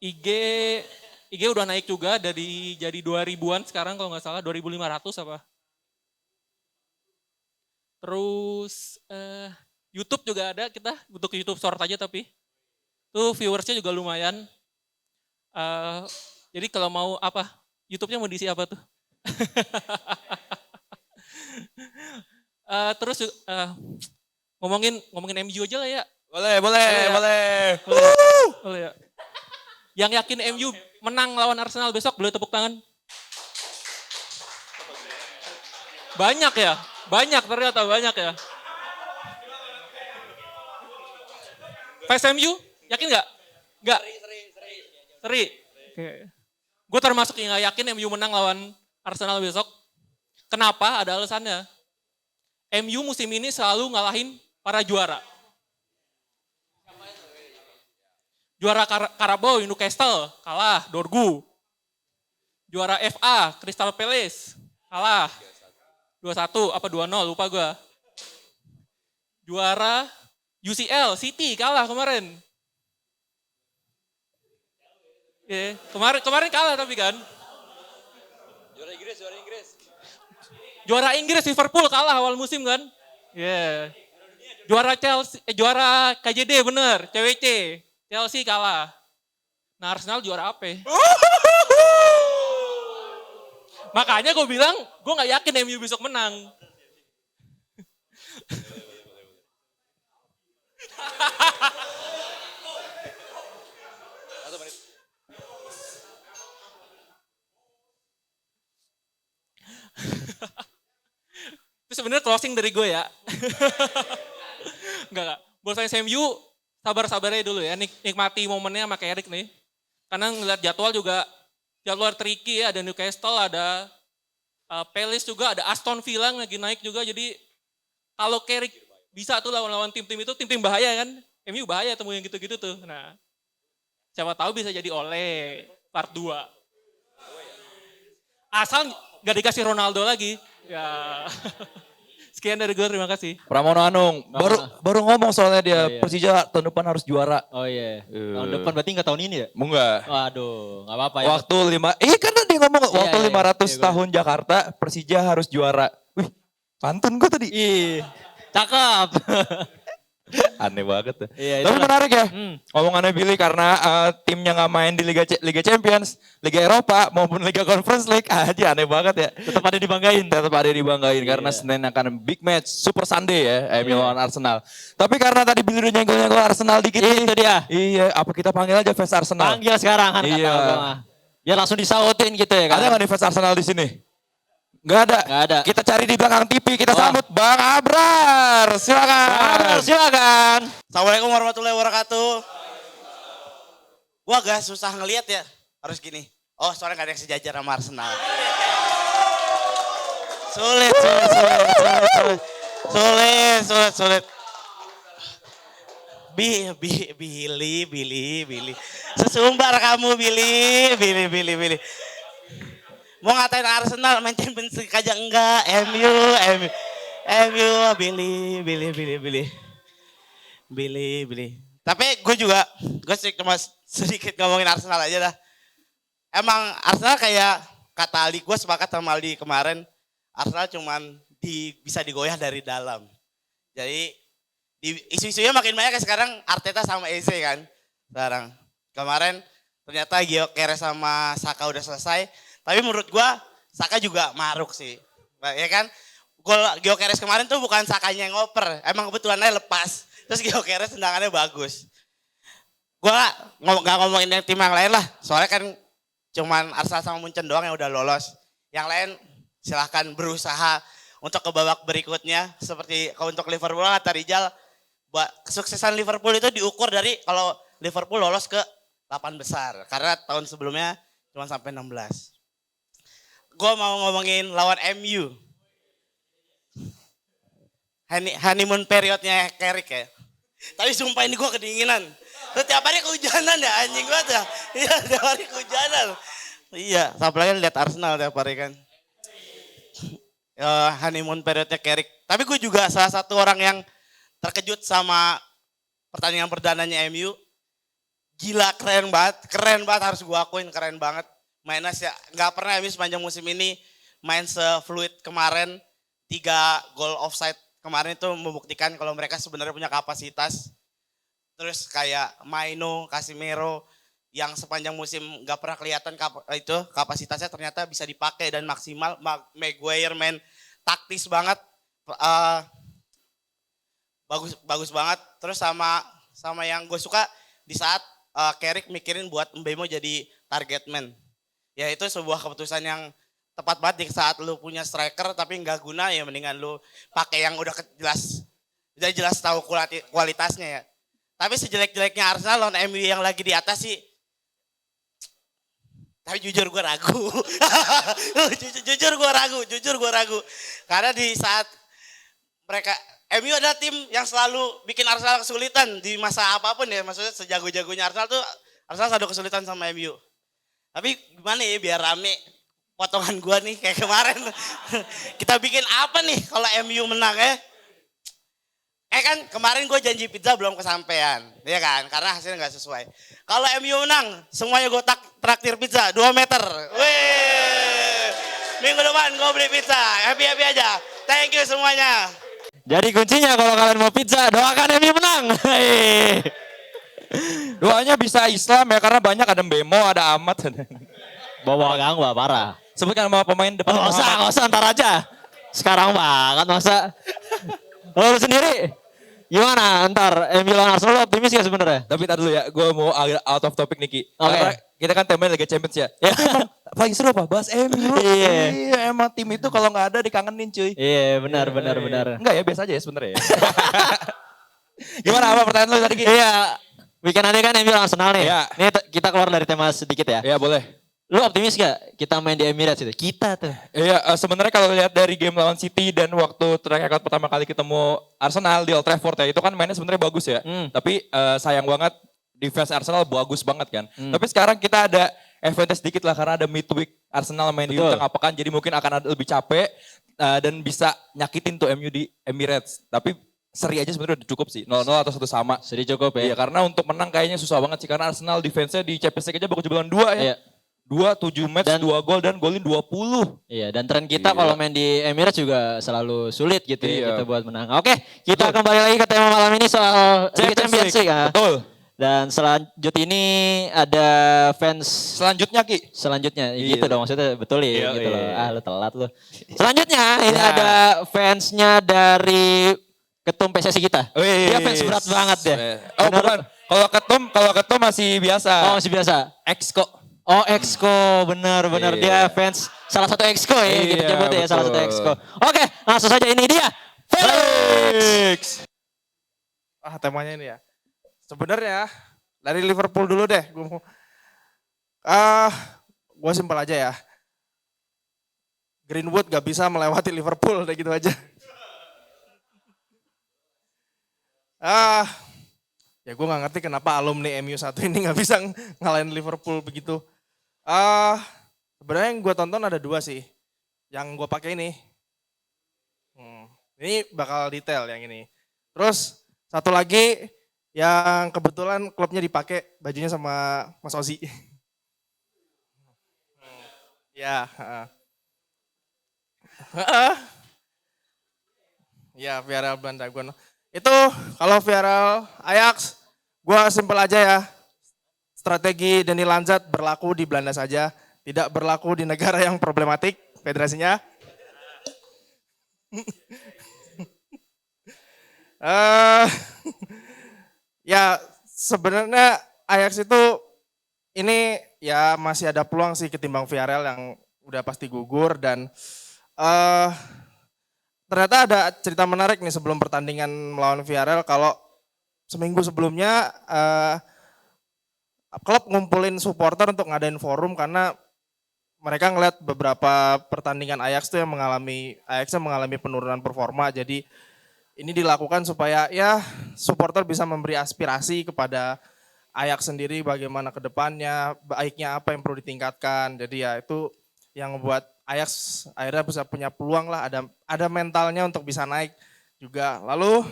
IG udah naik juga dari jadi 2.000-an sekarang kalau nggak salah, 2.500 apa. Terus YouTube juga ada kita, untuk YouTube short aja tapi. Tuh viewersnya juga lumayan. Jadi kalau mau apa, YouTube-nya mau diisi apa tuh? Terus ngomongin MU aja lah ya. Boleh. Boleh ya. Yang yakin MU menang lawan Arsenal besok, boleh tepuk tangan. Banyak ternyata banyak ya. Fans MU, yakin nggak? Nggak. Seri. Oke. Gue termasuk yang nggak yakin MU menang lawan Arsenal besok. Kenapa? Ada alasannya. MU musim ini selalu ngalahin para juara. Juara Carabao Newcastle kalah, Dorgu. Juara FA Crystal Palace kalah 2-1 apa 2-0 lupa gue. Juara UCL City kalah kemarin. Kemarin kalah tapi kan. Juara Inggris Liverpool kalah awal musim kan. Juara Chelsea, juara KJD bener, CWC. Chelsea kalah. Nah Arsenal juara apa? Makanya gue bilang, gue gak yakin MU besok menang. Itu sebenarnya closing dari gue ya. Enggak. Buat fans MU, sabar-sabarnya dulu ya. Nikmati momennya sama Carrick nih. Karena ngeliat jadwal juga, jadwal tricky ya. Ada Newcastle, ada Palace juga, ada Aston Villa yang lagi naik juga. Jadi kalau Carrick bisa tuh lawan-lawan tim-tim itu, tim-tim bahaya kan. MU bahaya temu yang gitu-gitu tuh. Nah, siapa tahu bisa jadi Ole part 2. Asal gak dikasih Ronaldo lagi. Ya. Sekian dari gue, terima kasih. Pramono Anung, baru ngomong soalnya dia Persija tahun depan harus juara. Oh iya. Tahun depan berarti nggak tahun ini ya? Enggak. Waduh, nggak apa-apa ya. Waktu karena dia ngomong waktu 500 tahun Jakarta Persija harus juara. Wih, pantun gue tadi. Ih, cakep. Aneh banget tuh. Iya, Tapi itulah. menarik ya omongannya Billy karena timnya nggak main di Liga Champions, Liga Eropa maupun Liga Conference League aja aneh banget ya. Tetap ada dibanggain. Tetap ada dibanggain karena Senin akan big match Super Sunday ya MU lawan Arsenal. Tapi karena tadi Billy udah nyenggol-nyenggol Arsenal dikit nih. Itu dia. Iya, apa kita panggil aja fans Arsenal? Panggil sekarang kan Iya. kata gua. Biar langsung disautin gitu ya kan. Ada nggak nih fans Arsenal di sini? Nggak ada. Nggak ada. Kita cari di belakang TV, kita Wah. sambut Bang Abrar. Silakan. Silakan. Assalamualaikum warahmatullahi wabarakatuh. Gua agak susah ngelihat ya. Harus gini. Oh, soalnya gak ada yang sejajar sama Arsenal. Sulit. Billy. Sesumbar kamu, Billy. Mau ngatain Arsenal, main Champions League aja enggak. MU, Billy. Tapi gue cuma sedikit ngomongin Arsenal aja dah. Emang Arsenal kayak kata Aldi, gue sepakat sama Aldi kemarin. Arsenal cuman bisa digoyah dari dalam. Jadi isu-isunya makin banyak sekarang Arteta sama Eze kan. Sekarang kemarin ternyata Gyökeres sama Saka udah selesai. Tapi menurut gua Saka juga maruk sih. Ya kan? Gol Gyökeres kemarin tuh bukan Sakanya yang ngoper. Emang kebetulannya lepas. Terus Gyökeres tendangannya bagus. Gua gak ngomongin yang tim yang lain lah. Soalnya kan cuman Arsenal sama Munchen doang yang udah lolos. Yang lain silahkan berusaha untuk ke babak berikutnya. Seperti kalau untuk Liverpool kata Rijal. Kesuksesan Liverpool itu diukur dari kalau Liverpool lolos ke 8 besar. Karena tahun sebelumnya cuma sampai 16. Gue mau ngomongin lawan MU. Honeymoon periodnya Carrick ya. Tapi sumpah ini gue kedinginan. Tiap hari kehujanan ya anjing banget ya. Iya tiap hari kehujanan. Iya, apalagi lihat Arsenal tiap hari kan. Honeymoon periodnya Carrick. Tapi gue juga salah satu orang yang terkejut sama pertandingan perdananya MU. Gila keren banget harus gue akuin keren banget. Mainnya nggak pernah MU sepanjang musim ini main se-fluid kemarin. 3 gol offside kemarin itu membuktikan kalau mereka sebenarnya punya kapasitas. Terus kayak Maino, Casemiro yang sepanjang musim nggak pernah kelihatan kapasitasnya ternyata bisa dipakai dan maksimal. Maguire main taktis banget, bagus banget. Terus sama yang gue suka di saat Carrick mikirin buat Mbemo jadi target man. Ya itu sebuah keputusan yang tepat banget di saat lu punya striker tapi nggak guna ya mendingan lu pakai yang udah jelas tahu kualitasnya ya. Tapi sejelek-jeleknya Arsenal lawan MU yang lagi di atas sih. Tapi jujur gue ragu. jujur gue ragu. Karena di saat MU adalah tim yang selalu bikin Arsenal kesulitan di masa apapun ya. Maksudnya sejago-jagonya Arsenal tuh Arsenal selalu kesulitan sama MU. Tapi gimana ya biar rame potongan gua nih kayak kemarin. Kita bikin apa nih kalau MU menang ya? Kan kemarin gue janji pizza belum kesampaian. Ya kan? Karena hasilnya gak sesuai. Kalau MU menang semuanya gue traktir pizza 2 meter. Wih. Minggu depan gue beli pizza. Happy-happy aja. Thank you semuanya. Jadi kuncinya kalau kalian mau pizza doakan MU menang. Doanya bisa Islam ya karena banyak ada Bemo, ada Ahmad. Bawa gang parah. Sebutkan nama pemain depan. Nggak usah, ntar aja. Sekarang banget masa. Lu sendiri, gimana ntar MU lawan Arsenal, lu optimis gak sebenarnya? Tapi tar dulu ya, gue mau agak out of topic nih Ki. Oke. Karena kita kan temanya Liga Champions ya. Emang paling seru apa? Bahas MU. Iya, emang tim itu kalau nggak ada dikangenin cuy. Iya, benar. Enggak ya, biasa aja ya sebenarnya ya. Gimana apa pertanyaan lu tadi Ki? Iya, weekend nanti kan MU lawan Arsenal nih. Iya. Ini kita keluar dari tema sedikit ya. Ya boleh. Lu optimis gak kita main di Emirates itu? Kita tuh. Iya, sebenarnya kalau lihat dari game lawan City dan waktu track record pertama kali ketemu Arsenal di Old Trafford ya, itu kan mainnya sebenarnya bagus ya. Tapi sayang banget defense Arsenal bagus banget kan. Tapi sekarang kita ada advantage sedikit lah karena ada midweek Arsenal main di tengah pekan, jadi mungkin akan ada lebih capek dan bisa nyakitin tuh MU di Emirates. Tapi seri aja sebenarnya udah cukup sih, 0-0 atau 1 sama. Seri cukup ya. Iya, karena untuk menang kayaknya susah banget sih karena Arsenal defense-nya di Champions League aja baru kejebolan 2 ya. Iya. 7 match, 2 gol dan golin 20. Iya, dan tren kita kalau main di Emirates juga selalu sulit gitu ya kita buat menang. Oke, kita kembali lagi ke tema malam ini soal Liga Champions League. Betul. Dan selanjut ini ada fans Selanjutnya Ki. selanjutnya gitu dong maksudnya betul ya Iya, gitu loh. iya. Ah lu telat lu. Selanjutnya ini ada fansnya dari ketum PSSI kita. Dia fans berat banget ya. Oh bukan, kalau ketum masih biasa. Oh masih biasa. Exco. Oh Exco, benar dia fans salah satu Exco ya gitu Iya, nyebut ya salah satu betul. Exco. Oke, langsung saja ini dia. Felix. Temanya ini ya. Sebenarnya dari Liverpool dulu deh. Gue simpel aja ya. Greenwood gak bisa melewati Liverpool, udah gitu aja. Ya gue gak ngerti kenapa alumni MU 1 ini gak bisa ngalahin Liverpool begitu. Sebenarnya yang gue tonton ada 2 sih. Yang gue pakai ini. Ini bakal detail yang ini. Terus satu lagi yang kebetulan klubnya dipakai bajunya sama Mas Ozi. Ya, ya Villarreal Belanda gue. Itu kalau Villarreal Ajax, gue simpel aja ya. Strategi Dani Lanzat berlaku di Belanda saja, tidak berlaku di negara yang problematik federasinya. Ya sebenarnya Ajax itu ini ya masih ada peluang sih ketimbang Villarreal yang udah pasti gugur dan ternyata ada cerita menarik nih sebelum pertandingan melawan Villarreal kalau seminggu sebelumnya klub ngumpulin supporter untuk ngadain forum karena mereka ngeliat beberapa pertandingan Ajax tuh yang mengalami penurunan performa. Jadi ini dilakukan supaya ya supporter bisa memberi aspirasi kepada Ajax sendiri bagaimana ke depannya, baiknya apa yang perlu ditingkatkan. Jadi ya itu yang membuat Ajax akhirnya bisa punya peluang lah, ada mentalnya untuk bisa naik juga. Lalu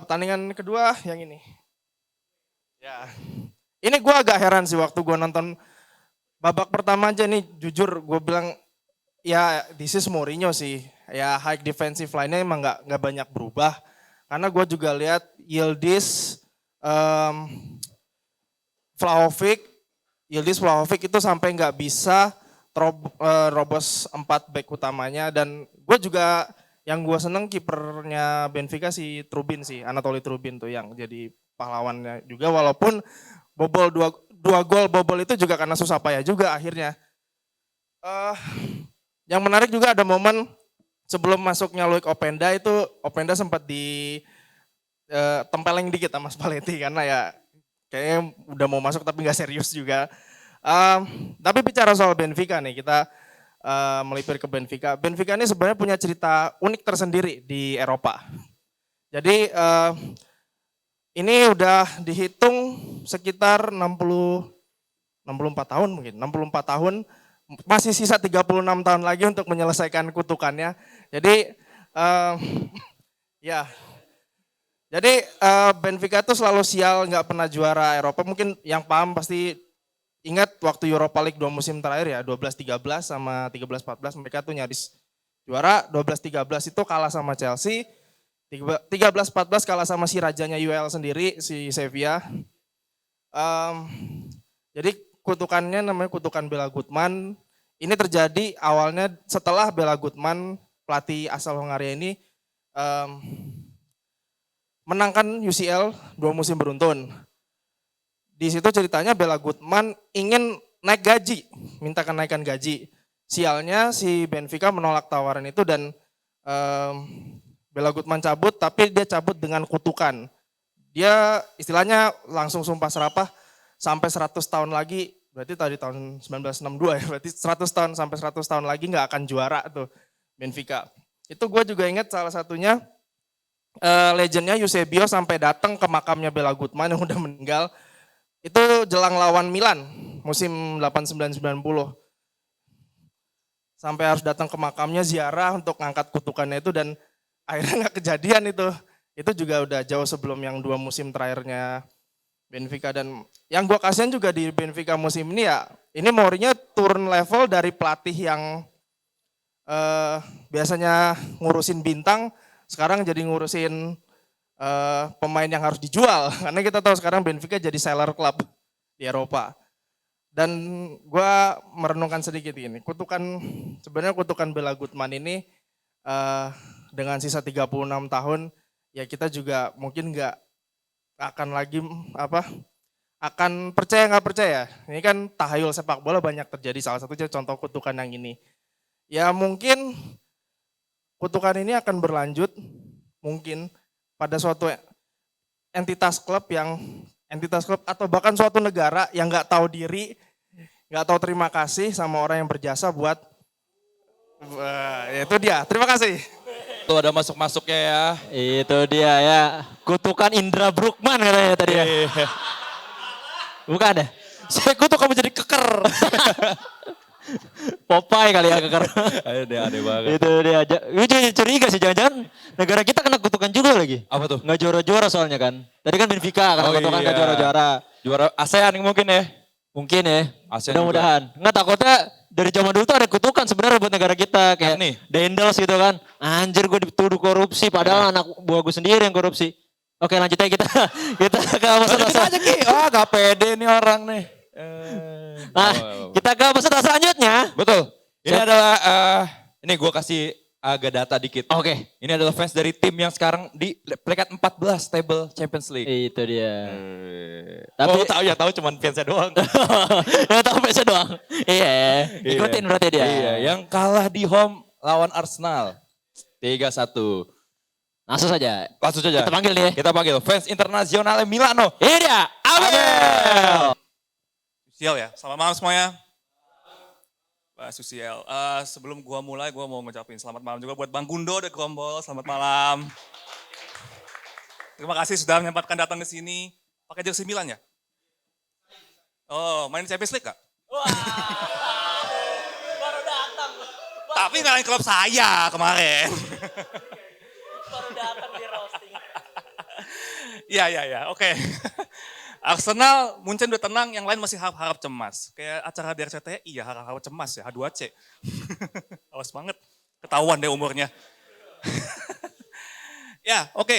pertandingan kedua yang ini. Ya, ini gue agak heran sih waktu gue nonton babak pertama aja nih, jujur gue bilang ya this is Mourinho sih. Ya high defensive line-nya emang nggak banyak berubah. Karena gue juga lihat Yildiz, Vlahovic itu sampai nggak bisa robos 4 back utamanya. Dan gue juga yang gue seneng kipernya Benfica si Trubin sih, Anatoli Trubin tuh yang jadi pahlawannya juga. Walaupun bobol dua gol bobol itu juga karena susah payah juga akhirnya. Yang menarik juga ada momen sebelum masuknya Loic Openda itu Openda sempat tempeleng dikit sama Spalletti karena ya kayaknya udah mau masuk tapi nggak serius juga. Tapi bicara soal Benfica nih, kita melipir ke Benfica. Benfica ini sebenarnya punya cerita unik tersendiri di Eropa. Jadi ini udah dihitung sekitar 64 tahun mungkin, 64 tahun. Masih sisa 36 tahun lagi untuk menyelesaikan kutukannya. Jadi ya, jadi Benfica itu selalu sial nggak pernah juara Eropa. Mungkin yang paham pasti ingat waktu Europa League 2 musim terakhir ya, 12-13 sama 13-14 mereka tuh nyaris juara. 12-13 itu kalah sama Chelsea, 13-14 kalah sama si rajanya UEL sendiri, si Sevilla. Jadi kutukannya namanya kutukan Bela Gutmann, Ini terjadi awalnya setelah Bela Gutmann, pelatih asal Hongaria ini menangkan UCL 2 musim beruntun. Di situ ceritanya Bela Gutmann ingin naik gaji, minta kenaikan gaji. Sialnya si Benfica menolak tawaran itu dan Bela Gutmann cabut, tapi dia cabut dengan kutukan. Dia istilahnya langsung sumpah serapah sampai 100 tahun lagi, berarti tadi tahun 1962 ya, berarti 100 tahun sampai 100 tahun lagi nggak akan juara tuh Benfica. Itu gue juga ingat salah satunya legendnya Eusebio sampai datang ke makamnya Bela Gutmann yang udah meninggal. Itu jelang lawan Milan musim 89-90. Sampai harus datang ke makamnya ziarah untuk ngangkat kutukannya itu dan akhirnya nggak kejadian itu. Itu juga udah jauh sebelum yang 2 musim terakhirnya Benfica. Dan yang gue kasihan juga di Benfica musim ini ya, ini Mourinho turun level dari pelatih yang biasanya ngurusin bintang, sekarang jadi ngurusin pemain yang harus dijual. Karena kita tahu sekarang Benfica jadi seller club di Eropa. Dan gue merenungkan sedikit ini, sebenarnya kutukan Bela Gutmann ini dengan sisa 36 tahun, ya kita juga mungkin nggak akan lagi akan percaya nggak percaya. Ini kan tahayul sepak bola banyak terjadi, salah satunya contoh kutukan yang ini. Ya mungkin kutukan ini akan berlanjut mungkin pada suatu entitas klub atau bahkan suatu negara yang nggak tahu diri, nggak tahu terima kasih sama orang yang berjasa buat itu dia. Terima kasih. Tuh ada masuk-masuknya ya. Itu dia ya. Kutukan Indra Bruggman katanya tadi ya. Bukan ya? Saya kutuk kamu jadi keker. Popeye kali ya keker. Aneh banget. Itu dia. Gue curiga sih jangan-jangan negara kita kena kutukan juga lagi. Apa tuh? Nggak juara-juara soalnya kan. Tadi kan Benfica karena kutukan nggak juara-juara. Juara ASEAN mungkin ya. Mungkin ya. ASEAN Mudah-mudahan. Nggak, takutnya dari zaman dulu tuh ada kutukan sebenarnya buat negara kita. Kayak nih. Dendels gitu kan. Anjir gue dituduh korupsi padahal anak buah gue sendiri yang korupsi. Oke lanjut aja kita ke peserta aja Ki. Wah gak pede nih orang nih. Nah kita ke peserta selanjutnya. Betul. Ini adalah, ini gue kasih agak data dikit. Oke. Ini adalah fans dari tim yang sekarang di peringkat 14 table Champions League. Itu dia. Tapi tahu cuman fansnya doang. Yang tahu fansnya doang. Iya. Ikutin berarti dia. Iya, yang kalah di home lawan Arsenal. 3-1. Langsung saja. Kita panggil nih. Kita panggil fans internasional Milano. Ini dia. Abel. Susiel ya, selamat malam semuanya. Pak Susiel, sebelum gua mulai gua mau ngucapin selamat malam juga buat Bang Gundo dan Gombol, selamat malam. Terima kasih sudah menyempatkan datang ke sini. Pakai jersey Milan ya? Oh, main Champions League gak? Baru datang. Tapi ngalahin klub saya kemarin. Baru datang di roasting. Iya, oke. Arsenal, Munchen udah tenang, yang lain masih harap-harap cemas. Kayak acara di RCTI, iya harap-harap cemas ya, H2C. Awas banget, ketahuan deh umurnya. Ya, oke.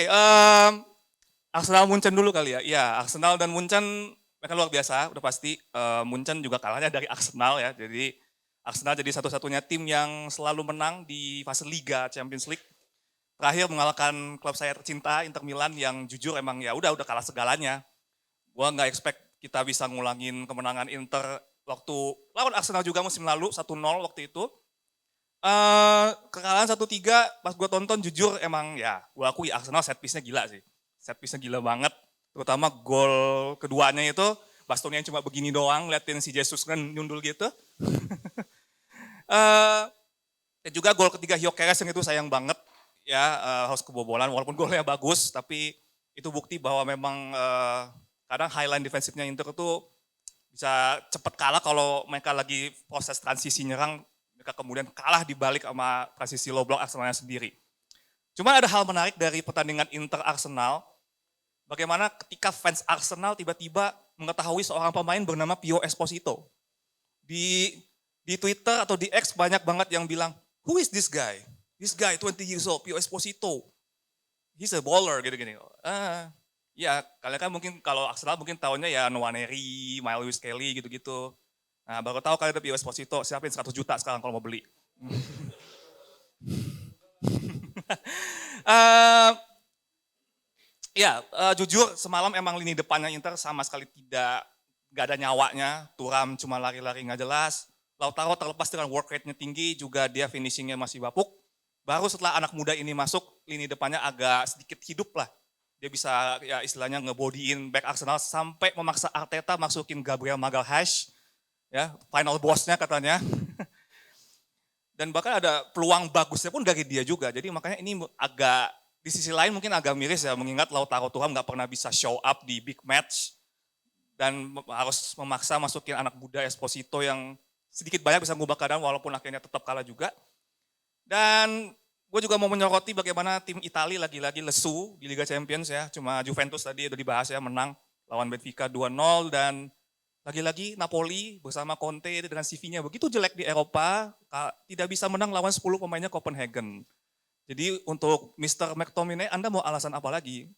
Arsenal Munchen dulu kali ya. Ya, Arsenal dan Munchen mereka luar biasa, udah pasti. Munchen juga kalahnya dari Arsenal ya. Jadi Arsenal jadi satu-satunya tim yang selalu menang di fase Liga Champions League. Terakhir mengalahkan klub saya tercinta Inter Milan yang jujur emang ya udah kalah segalanya. Gua nggak expect kita bisa ngulangin kemenangan Inter waktu lawan Arsenal juga musim lalu 1-0 waktu itu. Kekalahan 1-3 pas gue tonton jujur emang ya gue akui Arsenal set piece-nya gila sih. Set piece-nya gila banget. Terutama gol keduanya itu bastonnya cuma begini doang, liatin si Jesus kan nyundul gitu. Dan juga gol ketiga Gyökeres yang itu sayang banget ya harus kebobolan walaupun golnya bagus tapi itu bukti bahwa memang kadang highline defensifnya Inter itu bisa cepat kalah kalau mereka lagi proses transisi nyerang, mereka kemudian kalah di balik sama transisi low block Arsenalnya sendiri. Cuma ada hal menarik dari pertandingan Inter Arsenal, bagaimana ketika fans Arsenal tiba-tiba mengetahui seorang pemain bernama Pio Esposito. Di Twitter atau di X banyak banget yang bilang, who is this guy? This guy 20 years old, Pio Esposito. He's a baller gitu-gini. Ya, kalian kan mungkin kalau Arsenal mungkin tahunya ya Nwaneri, Miles Lewis Kelly gitu-gitu. Nah, baru tahu kalian ada Pio Esposito, siapin 100 juta sekarang kalau mau beli. Jujur semalam emang lini depannya Inter sama sekali gak ada nyawanya. Thuram cuma lari-lari gak jelas. Lautaro terlepas dengan work rate-nya tinggi, juga dia finishingnya masih bapuk. Baru setelah anak muda ini masuk, lini depannya agak sedikit hidup lah. Dia bisa ya istilahnya ngebodyin back Arsenal sampai memaksa Arteta masukin Gabriel Magalhaes. Ya, final boss-nya katanya. Dan bahkan ada peluang bagusnya pun dari dia juga. Jadi makanya ini agak, di sisi lain mungkin agak miris ya, mengingat Lautaro Thuram gak pernah bisa show up di big match. Dan harus memaksa masukin anak muda Esposito yang sedikit banyak bisa mengubah keadaan walaupun akhirnya tetap kalah juga. Dan gue juga mau menyoroti bagaimana tim Italia lagi-lagi lesu di Liga Champions ya. Cuma Juventus tadi udah dibahas ya, menang lawan Benfica 2-0 dan lagi-lagi Napoli bersama Conte dengan CV-nya begitu jelek di Eropa, tidak bisa menang lawan 10 pemainnya Copenhagen. Jadi untuk Mr. McTominay, Anda mau alasan apa lagi?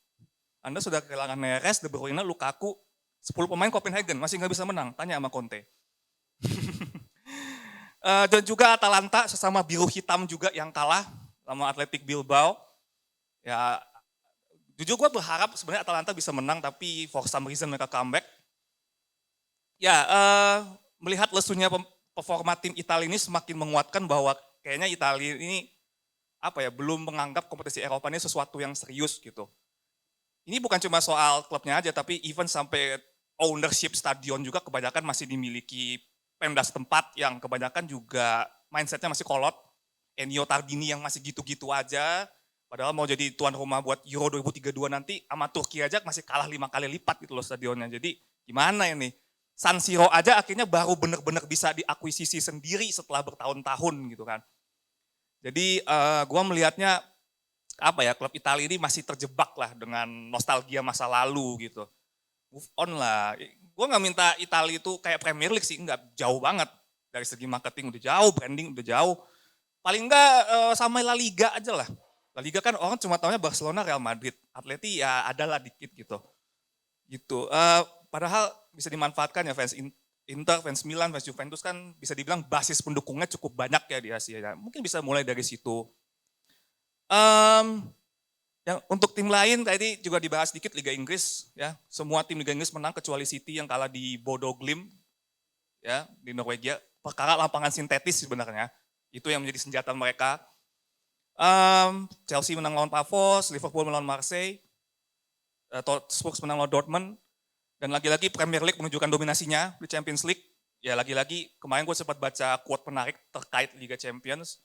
Anda sudah kehilangan Neres, De Bruyne, Lukaku, 10 pemain Copenhagen masih nggak bisa menang, tanya sama Conte. Dan juga Atalanta sesama biru hitam juga yang kalah sama Athletic Bilbao. Ya, jujur gue berharap sebenarnya Atalanta bisa menang, tapi for some reason mereka comeback. Ya, melihat lesunya performa tim Italia ini semakin menguatkan bahwa kayaknya Italia ini belum menganggap kompetisi Eropa ini sesuatu yang serius gitu. Ini bukan cuma soal klubnya aja, tapi even sampai ownership stadion juga kebanyakan masih dimiliki Pemda setempat yang kebanyakan juga mindsetnya masih kolot. Ennio Tardini yang masih gitu-gitu aja, padahal mau jadi tuan rumah buat Euro 2032 nanti sama Turki aja masih kalah 5 kali lipat gitu loh stadionnya. Jadi gimana ini? San Siro aja akhirnya baru benar-benar bisa diakuisisi sendiri setelah bertahun-tahun gitu kan. Jadi gue melihatnya klub Italia ini masih terjebak lah dengan nostalgia masa lalu gitu. Move on lah. Gue gak minta Italia itu kayak Premier League sih, enggak, jauh banget. Dari segi marketing udah jauh, branding udah jauh. Paling enggak sama La Liga aja lah. La Liga kan orang cuma taunya Barcelona, Real Madrid. Atleti ya adalah dikit gitu. Padahal bisa dimanfaatkan ya fans Inter, fans Milan, fans Juventus kan bisa dibilang basis pendukungnya cukup banyak ya di Asia. Ya. Mungkin bisa mulai dari situ. Yang untuk tim lain tadi juga dibahas sedikit Liga Inggris. Ya, semua tim Liga Inggris menang kecuali City yang kalah di Bodo Glimt ya, di Norwegia. Perkara lapangan sintetis sebenarnya. Itu yang menjadi senjata mereka. Chelsea menang lawan Pavos, Liverpool melawan Marseille, Spurs menang lawan Dortmund. Dan lagi-lagi Premier League menunjukkan dominasinya di Champions League. Ya lagi-lagi kemarin gue sempat baca quote menarik terkait Liga Champions.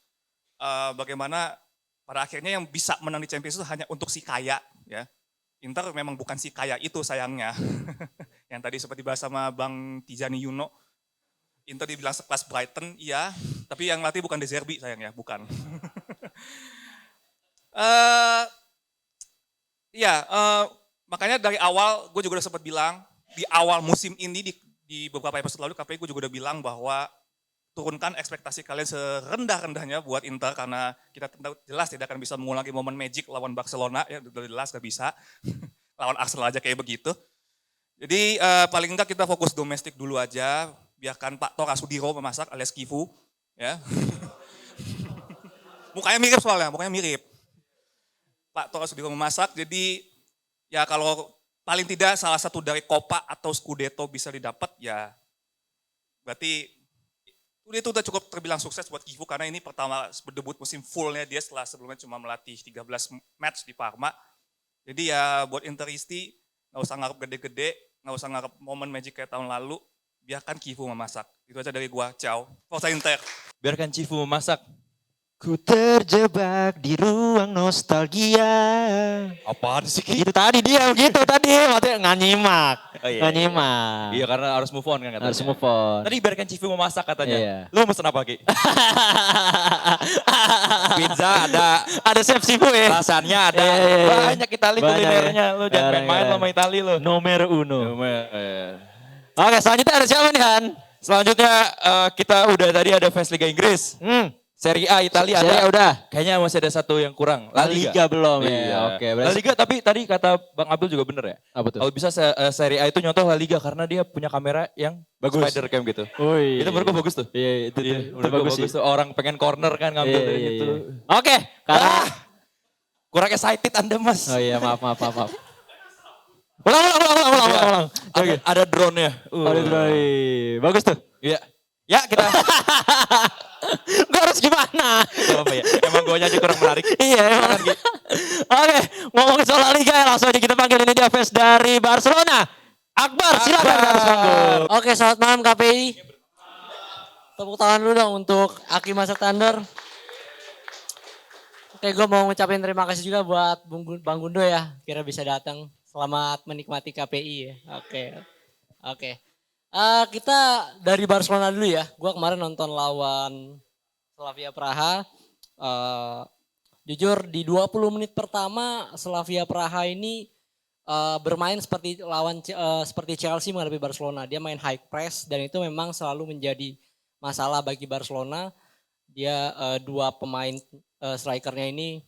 Bagaimana pada akhirnya yang bisa menang di Champions itu hanya untuk si kaya. Ya. Inter memang bukan si kaya itu sayangnya. Yang tadi sempat dibahas sama Bang Tijani Yuno. Inter dibilang sekelas Brighton, iya. Tapi yang latih bukan De Zerbi sayangnya, bukan. Makanya dari awal gue juga udah sempat bilang, di awal musim ini di beberapa episode lalu KPI gue juga udah bilang bahwa turunkan ekspektasi kalian serendah-rendahnya buat Inter karena kita jelas tidak akan bisa mengulangi momen magic lawan Barcelona, ya udah jelas gak bisa. Lawan Arsenal aja kayak begitu. Jadi paling enggak kita fokus domestik dulu aja, biarkan Pak Tora Sudiro memasak alias Kifu. Ya. Mukanya mirip soalnya, mukanya mirip. Pak Tora Sudiro memasak, jadi ya kalau paling tidak salah satu dari Copa atau Scudetto bisa didapat ya berarti itu udah cukup terbilang sukses buat Kifu karena ini pertama berdebut musim fullnya dia setelah sebelumnya cuma melatih 13 match di Parma. Jadi ya buat Interisti gak usah ngarep gede-gede, gak usah ngarep momen magic kayak tahun lalu, biarkan Kifu memasak. Itu aja dari gua, ciao. Forza Inter. Biarkan Cifu memasak. Ku terjebak di ruang nostalgia. Apaan sih? Itu tadi dia begitu tadi, maksudnya nggak nyimak. Nggak nyimak. Iya karena harus move on kan katanya. Harus move on. Tadi biarkan Cifu memasak katanya. Iya. Lu mesen apa Ki? Pizza ada. Ada chef Sifu ya. Rasanya ada. Iya. Banyak Itali kulinernya. Lu jangan main-main sama Itali lu. Nomor uno. Oke, selanjutnya ada siapa nih Han? Selanjutnya kita udah tadi ada fans Liga Inggris. Serie A Italia Serie A ada. udah. Kayaknya masih ada satu yang kurang. La Liga belum ya. Iya. Oke, La Liga tapi tadi kata Bang Abdul juga bener ya. Apa tuh? Kalau bisa Serie A itu nyontoh La Liga karena dia punya kamera yang Bagus. spider cam gitu. Wih. Itu menurut gue bagus tuh. Iya, itu Menurut gue bagus sih. tuh. Orang pengen corner kan ngambil Iya, dari iya, itu. iya. Oke, karena Kurang excited Anda Mas. oh iya, maaf. Ulang. Ada drone-nya. Bagus tuh. Iya. Ya kita. Gue harus gimana? Gak apa ya. Emang gue aja kurang menarik. Iya emang. Oke, ngomongin soal La Liga ya, langsung aja kita panggil ini dia face dari Barcelona. Akbar, silakan ke atas panggung. Oke, selamat malam KPI. Tepuk tangan dulu dong untuk Aki Master Thunder. Oke, gue mau ngucapin terima kasih juga buat Bang Gundo ya, kira bisa datang. Selamat menikmati KPI ya. Oke. Kita dari Barcelona dulu ya. Gue kemarin nonton lawan Slavia Praha. Jujur di 20 menit pertama Slavia Praha ini bermain seperti Chelsea menghadapi Barcelona. Dia main high press dan itu memang selalu menjadi masalah bagi Barcelona. Dia dua pemain strikernya ini,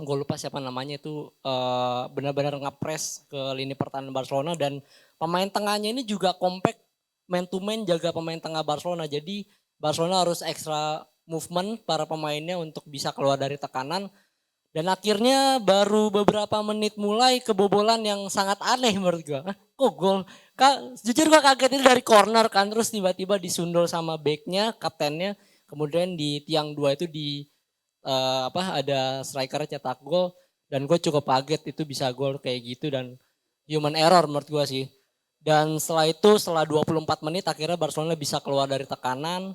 gue lupa siapa namanya itu, benar-benar nge-press ke lini pertahanan Barcelona dan pemain tengahnya ini juga compact man to man jaga pemain tengah Barcelona. Jadi Barcelona harus extra movement para pemainnya untuk bisa keluar dari tekanan. Dan akhirnya baru beberapa menit mulai kebobolan yang sangat aneh menurut gue. Kok gol? Jujur gue kaget ini dari corner kan, terus tiba-tiba disundul sama backnya, kaptennya. Kemudian di tiang 2 itu ada striker cetak gol. Dan gue cukup kaget itu bisa gol kayak gitu dan human error menurut gue sih. Dan setelah 24 menit akhirnya Barcelona bisa keluar dari tekanan.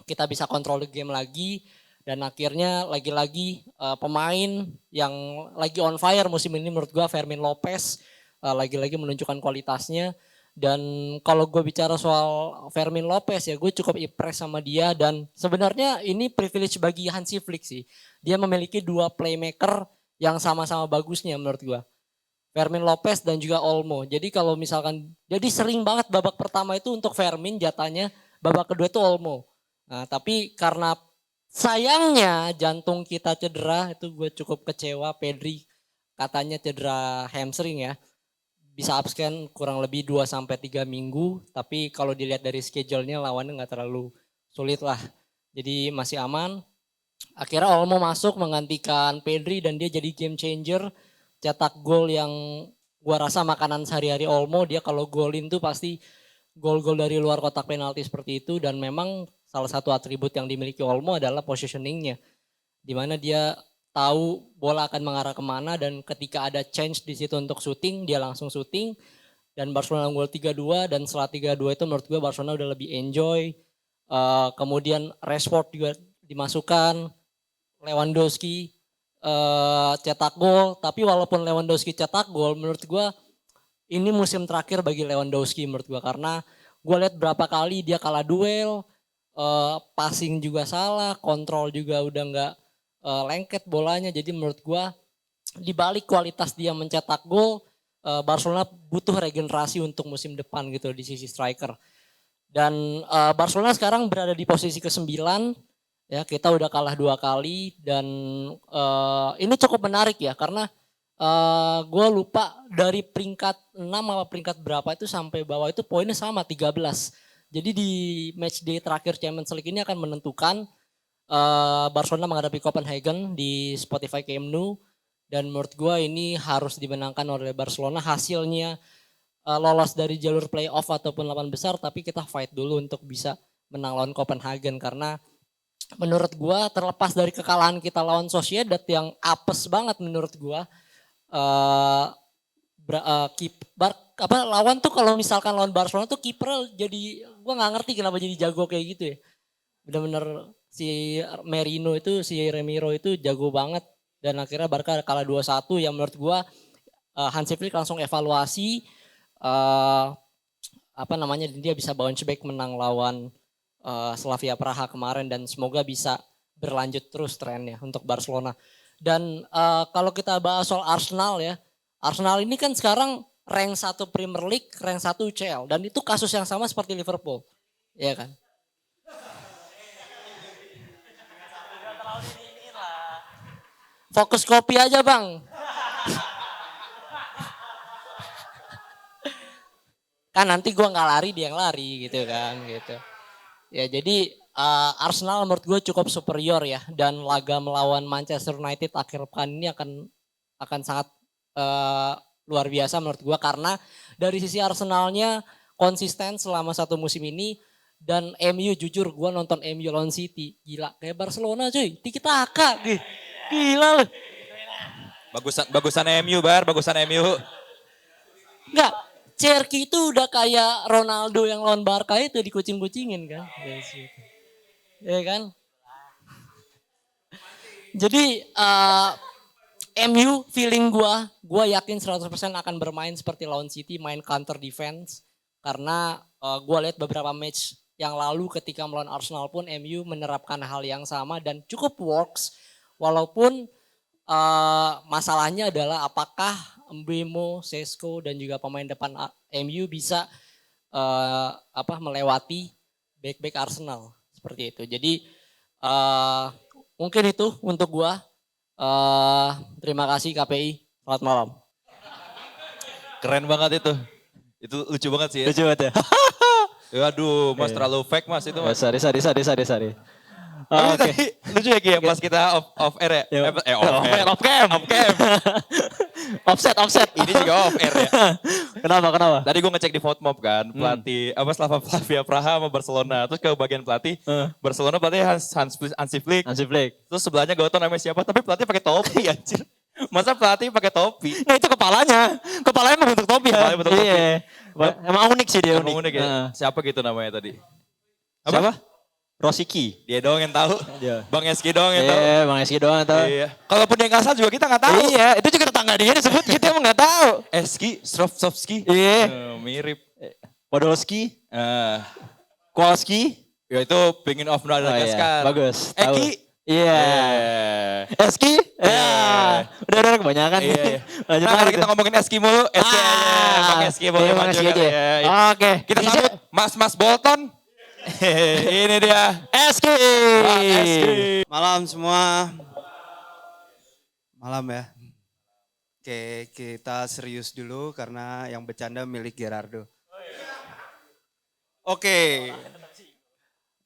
Kita bisa kontrol game lagi. Dan akhirnya lagi-lagi pemain yang lagi on fire musim ini menurut gue Fermin Lopez lagi-lagi menunjukkan kualitasnya. Dan kalau gue bicara soal Fermin Lopez ya gue cukup impress sama dia. Dan sebenarnya ini privilege bagi Hansi Flick sih. Dia memiliki dua playmaker yang sama-sama bagusnya menurut gue. Fermin Lopez dan juga Olmo. Jadi kalau misalkan, jadi sering banget babak pertama itu untuk Fermin jatahnya, babak kedua itu Olmo. Nah tapi karena sayangnya jantung kita cedera, itu gue cukup kecewa. Pedri katanya cedera hamstring ya. Bisa absen kurang lebih 2-3 minggu. Tapi kalau dilihat dari schedule-nya lawannya gak terlalu sulit lah. Jadi masih aman. Akhirnya Olmo masuk menggantikan Pedri dan dia jadi game changer. Cetak gol yang gua rasa makanan sehari-hari Olmo. Dia kalau golin tuh pasti gol-gol dari luar kotak penalti seperti itu. Dan memang salah satu atribut yang dimiliki Olmo adalah positioningnya. Dimana dia tahu bola akan mengarah kemana dan ketika ada change di situ untuk shooting, dia langsung shooting. Dan Barcelona unggul 3-2 dan setelah 3-2 itu menurut gue Barcelona udah lebih enjoy. Kemudian Rashford juga dimasukkan, Lewandowski cetak gol. Tapi walaupun Lewandowski cetak gol menurut gue ini musim terakhir bagi Lewandowski menurut gue. Karena gue lihat berapa kali dia kalah duel, passing juga salah, kontrol juga udah nggak lengket bolanya. Jadi menurut gue di balik kualitas dia mencetak gol, Barcelona butuh regenerasi untuk musim depan gitu di sisi striker. Dan Barcelona sekarang berada di posisi ke-9, ya kita udah kalah 2 kali dan ini cukup menarik ya karena gue lupa dari peringkat 6 apa peringkat berapa itu sampai bawah itu poinnya sama 13. Jadi di match day terakhir Champions League ini akan menentukan Barcelona menghadapi Copenhagen di Spotify Camp Nou. Dan menurut gue ini harus dimenangkan oleh Barcelona. Hasilnya lolos dari jalur playoff ataupun 8 besar. Tapi kita fight dulu untuk bisa menang lawan Copenhagen. Karena menurut gue terlepas dari kekalahan kita lawan Sociedad yang apes banget menurut gue. Lawan tuh kalau misalkan lawan Barcelona tuh kiper jadi gue nggak ngerti kenapa jadi jago kayak gitu ya. Bener-bener si Remiro itu jago banget. Dan akhirnya Barca kalah 2-1 yang menurut gue Hansi Flick langsung evaluasi dia bisa bounce back menang lawan Slavia Praha kemarin dan semoga bisa berlanjut terus trennya untuk Barcelona. Dan kalau kita bahas soal Arsenal ya, Arsenal ini kan sekarang rank 1 Premier League, rank 1 UCL dan itu kasus yang sama seperti Liverpool, ya kan? fokus kopi aja bang. Kan nanti gue nggak lari, dia yang lari gitu kan gitu. Ya jadi Arsenal menurut gue cukup superior ya, dan laga melawan Manchester United akhir pekan ini akan sangat luar biasa menurut gue, karena dari sisi Arsenalnya konsisten selama satu musim ini, dan MU jujur gue nonton MU lawan City gila kayak Barcelona cuy, tiki taka gila loh. Bagusan MU bagusan MU. Enggak, Cherky itu udah kayak Ronaldo yang lawan Barca itu dikucing-kucingin kan. Ya kan? Jadi MU feeling gua yakin 100% akan bermain seperti lawan City, main counter defense. Karena gua lihat beberapa match yang lalu ketika melawan Arsenal pun MU menerapkan hal yang sama dan cukup works. Walaupun masalahnya adalah apakah Mbeumo, Sesko dan juga pemain depan MU bisa melewati back-back Arsenal seperti itu. Jadi mungkin itu untuk gua. Terima kasih KPI. Selamat malam. Keren banget itu. Itu lucu banget sih ya. Lucu banget ya. Waduh, Mas terlalu fake Mas itu Mas. Sorry. Tapi tadi lucu ya Ki ya pas kita off air ya. Off cam. Offset. Ini juga off air ya. Kenapa? Tadi gue ngecek di Votemob kan, pelatih Slavia Praha sama Barcelona. Terus ke bagian pelatih, Barcelona pelatih Hansi Flick. Terus sebelahnya gak tau namanya siapa, tapi pelatih pakai topi anjir. Masa pelatih pakai topi? Nah itu kepalanya membentuk topi ya. Iya. Emang unik sih dia. Emang unik ya. Siapa gitu namanya tadi? Siapa? Rosiki. Dia doang yang tahu. Iya. Bang Eski doang yang tahu. Iya, Bang Eski doang yang tahu. Iya. Kalaupun dia nggak salah juga kita nggak tahu. Iya, itu juga tetangga dia disebut, kita emang nggak tahu. Eski, Strovsovski. Iya. Mirip. Podolski. Eh, Kowalski. Ya itu pengen off Madagascar. Bagus. Tahu. Eki. Iya. Eski. Ya. Udah kebanyakan. Iya. Lanjut Nah, kalau lagi kita tuh. ngomongin Eski mulu, Eski aja. Bang Eski boleh Iya, Bang maju Eski kali aja. ya. Oke. Kita sambut Mas Bolton. Ini dia. Eski. Bang Eski. Malam semua. Malam ya. Oke, kita serius dulu karena yang bercanda milik Gerardo. Oke.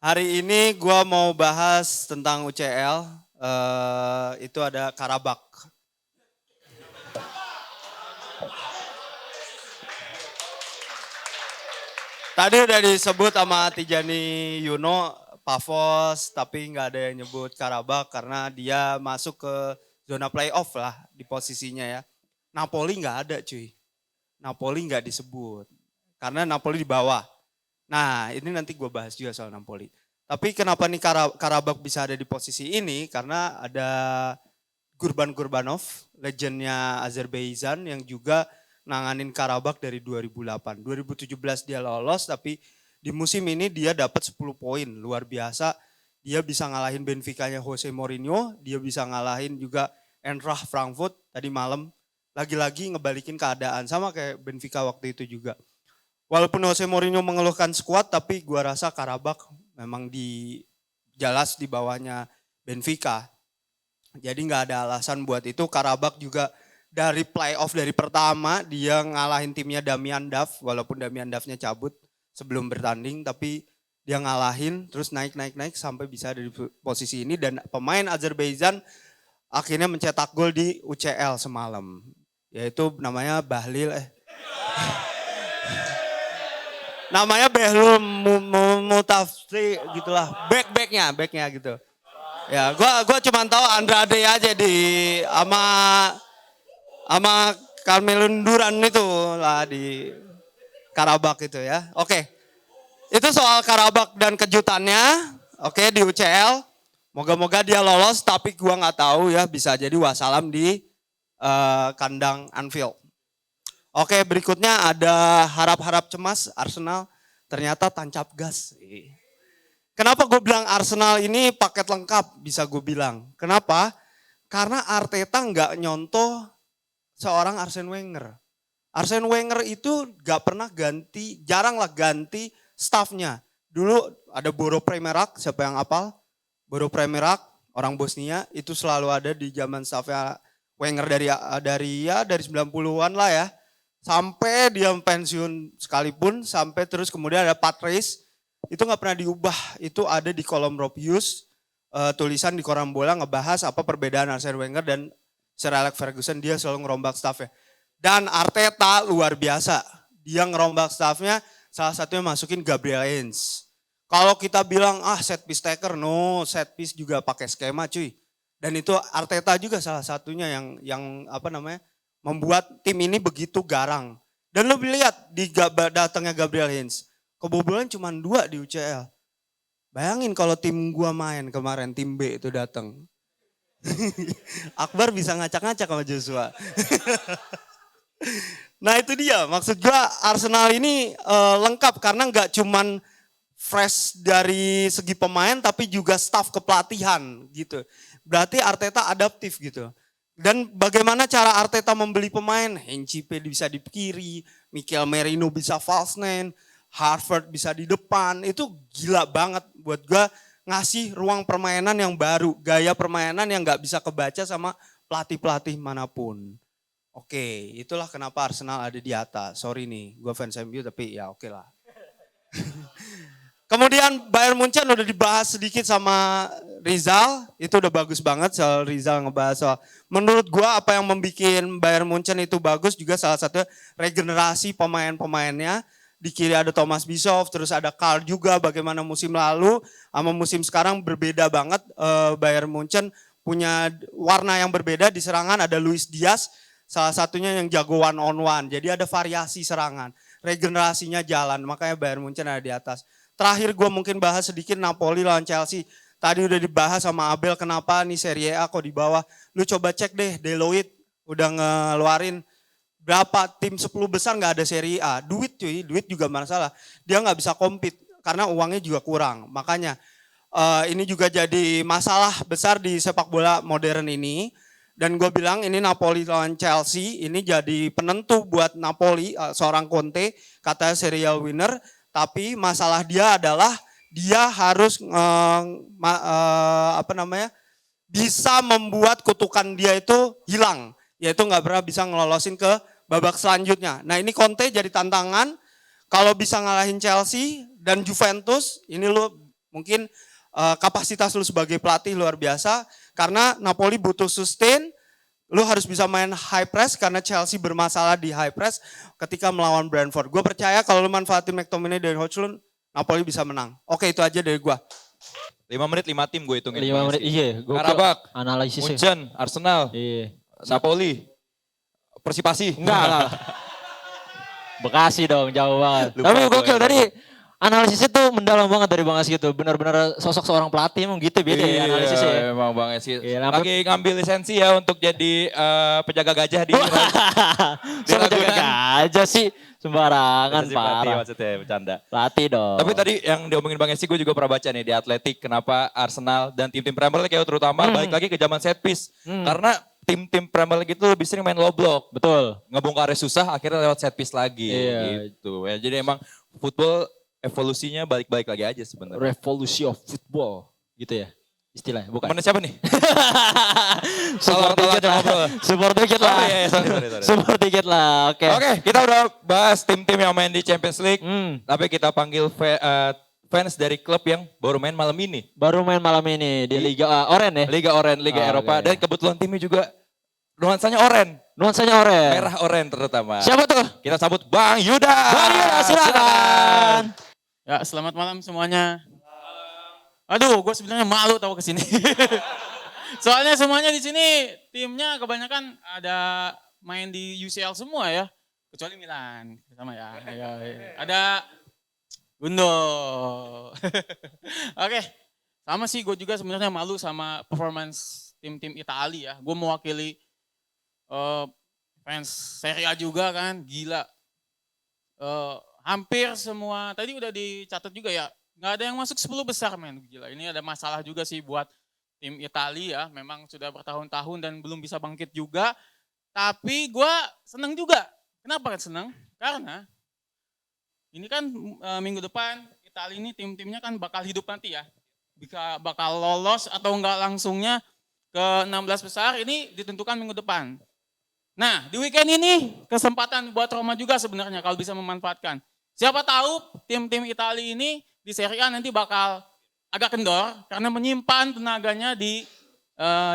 Hari ini gua mau bahas tentang UCL. Itu ada Karabak. Tadi udah disebut sama Tijani Yuno, Pavos, tapi nggak ada yang nyebut Karabak karena dia masuk ke zona playoff lah di posisinya ya. Napoli nggak ada cuy. Napoli nggak disebut karena Napoli di bawah. Nah ini nanti gue bahas juga soal Napoli. Tapi kenapa nih Karabak bisa ada di posisi ini? Karena ada Gurban Gurbanov, legendnya Azerbaijan yang juga nanganin Karabak dari 2008. 2017 dia lolos tapi di musim ini dia dapat 10 poin. Luar biasa. Dia bisa ngalahin Benfica-nya Jose Mourinho. Dia bisa ngalahin juga Eintracht Frankfurt tadi malam. Lagi-lagi ngebalikin keadaan. Sama kayak Benfica waktu itu juga. Walaupun Jose Mourinho mengeluhkan skuad tapi gua rasa Karabak memang jelas di bawahnya Benfica. Jadi nggak ada alasan buat itu. Karabak juga dari playoff dari pertama dia ngalahin timnya Damian Duff, walaupun Damian Duff-nya cabut sebelum bertanding, tapi dia ngalahin terus naik sampai bisa ada di posisi ini, dan pemain Azerbaijan akhirnya mencetak gol di UCL semalam, yaitu namanya namanya Behlul Mutafri gitulah, backnya gitu. Ya, gua cuma tahu Andrade aja sama Carmelun Duran itu lah di Karabak itu ya. Oke. Itu soal Karabak dan kejutannya. Oke, di UCL. Moga-moga dia lolos tapi gua nggak tahu ya, bisa jadi wassalam di kandang Anfield. Oke, berikutnya ada harap-harap cemas Arsenal ternyata tancap gas. Kenapa gue bilang Arsenal ini paket lengkap bisa gue bilang. Kenapa? Karena Arteta nggak nyontoh seorang Arsene Wenger. Arsene Wenger itu gak pernah jarang lah ganti staffnya. Dulu ada Boro Premarak, siapa yang hafal? Boro Premarak, orang Bosnia itu selalu ada di zaman staffnya Wenger dari 90-an lah ya. Sampai dia pensiun sekalipun, sampai terus kemudian ada Patrice, itu nggak pernah diubah. Itu ada di kolom Rob Hughes, tulisan di koran bola ngebahas apa perbedaan Arsene Wenger dan Sir Alex Ferguson, dia selalu ngerombak staffnya. Dan Arteta luar biasa, dia ngerombak staffnya, salah satunya masukin Gabriel Heinz. Kalau kita bilang set piece taker, no, set piece juga pakai skema cuy. Dan itu Arteta juga salah satunya yang membuat tim ini begitu garang. Dan lo lihat di datangnya Gabriel Heinz, kebobolan cuma 2 di UCL. Bayangin kalau tim gua main kemarin, tim B itu datang. Akbar bisa ngacak-ngacak sama Joshua. Nah itu dia, maksud gua Arsenal ini lengkap karena nggak cuman fresh dari segi pemain tapi juga staff kepelatihan gitu. Berarti Arteta adaptif gitu. Dan bagaimana cara Arteta membeli pemain? Hencipe bisa di kiri, Mikel Merino bisa false nine, Harvard bisa di depan. Itu gila banget buat gue, ngasih ruang permainan yang baru, gaya permainan yang gak bisa kebaca sama pelatih-pelatih manapun. Oke, itulah kenapa Arsenal ada di atas. Sorry nih, gue fans MU tapi ya oke lah. Kemudian Bayern Munchen udah dibahas sedikit sama Rizal, itu udah bagus banget soal Rizal ngebahas soal. Menurut gua apa yang membuat Bayern Munchen itu bagus juga salah satu regenerasi pemain-pemainnya. Di kiri ada Thomas Bischoff, terus ada Karl juga, bagaimana musim lalu sama musim sekarang berbeda banget. Bayern Munchen punya warna yang berbeda, di serangan ada Luis Diaz, salah satunya yang jago one on one. Jadi ada variasi serangan, regenerasinya jalan, makanya Bayern Munchen ada di atas. Terakhir gue mungkin bahas sedikit Napoli lawan Chelsea. Tadi udah dibahas sama Abel kenapa nih Serie A kok di bawah. Lu coba cek deh Deloitte udah ngeluarin berapa tim 10 besar gak ada Serie A. Duit cuy, duit juga masalah. Dia gak bisa compete karena uangnya juga kurang. Makanya ini juga jadi masalah besar di sepak bola modern ini. Dan gue bilang ini Napoli lawan Chelsea ini jadi penentu buat Napoli, seorang Conte katanya serial winner. Tapi masalah dia adalah dia harus bisa membuat kutukan dia itu hilang, yaitu nggak pernah bisa ngelolosin ke babak selanjutnya. Nah ini Conte jadi tantangan, kalau bisa ngalahin Chelsea dan Juventus, ini lu mungkin kapasitas lu sebagai pelatih luar biasa, karena Napoli butuh sustain. Lu harus bisa main high press karena Chelsea bermasalah di high press ketika melawan Brentford. Gue percaya kalau lu manfaatin McTominay dan Højlund, Napoli bisa menang. Oke itu aja dari gue. 5 menit 5 tim gue hitungin. 5 menit iya. Karabak, analisisnya. Munchen, Arsenal, iya. Napoli, Persipasi. Enggak lah. Bekasi dong, jauh banget. Lupa Tapi gue gokil ya. tadi analisisnya tuh mendalam banget dari Bang Aski gitu. Benar-benar sosok seorang pelatih emang gitu beda ya analisisnya. Emang Bang Aski. Iya, Lagi ngambil lisensi ya untuk jadi penjaga gajah di Sama jaga gajah sih sembarangan Lisensi pelatih parah. maksudnya, bercanda. Pelatih dong. Tapi tadi yang diomongin Bang Esi gue juga pernah baca nih di Atletik kenapa Arsenal dan tim-tim Premier League ya terutama balik lagi ke zaman set piece. Karena tim-tim Premier League itu lebih sering main low block. Betul. Ngebongkarnya susah akhirnya lewat set piece lagi Iya. gitu. Ya, jadi emang football evolusinya balik-balik lagi aja sebenarnya. Revolusi of football gitu ya istilahnya. Bukan. Mana siapa nih? Support dikit lah. Support dikit lah. Oh iya, sorry. Support dikit lah. Oke. Oke, kita udah bahas tim-tim yang main di Champions League. Tapi kita panggil fans dari klub yang baru main malam ini. Baru main malam ini di Liga Oren ya. Liga Oren, Liga Eropa. oke. Dan kebetulan timnya juga nuansanya oren. Nuansanya oren. Merah oren terutama. Siapa tuh? Kita sambut Bang Yuda. Bang Yuda silakan. Ya, selamat malam semuanya. Aduh, gue sebenarnya malu tahu kesini. Soalnya semuanya di sini timnya kebanyakan ada main di UCL semua ya, kecuali Milan sama ya. Ada Gundo. Oke, sama sih gue juga sebenarnya malu sama performance tim-tim Italia ya. Gue mewakili fans Serie A juga kan, gila. Hampir semua, tadi udah dicatat juga ya, nggak ada yang masuk 10 besar men, gila. Ini ada masalah juga sih buat tim Italia, memang sudah bertahun-tahun dan belum bisa bangkit juga. Tapi gue seneng juga. Kenapa kan seneng? Karena ini kan minggu depan Italia ini tim-timnya kan bakal hidup nanti ya. bakal lolos atau enggak langsungnya ke 16 besar ini ditentukan minggu depan. Nah, di weekend ini kesempatan buat Roma juga sebenarnya kalau bisa memanfaatkan. Siapa tahu tim-tim Italia ini di Serie A nanti bakal agak kendor karena menyimpan tenaganya di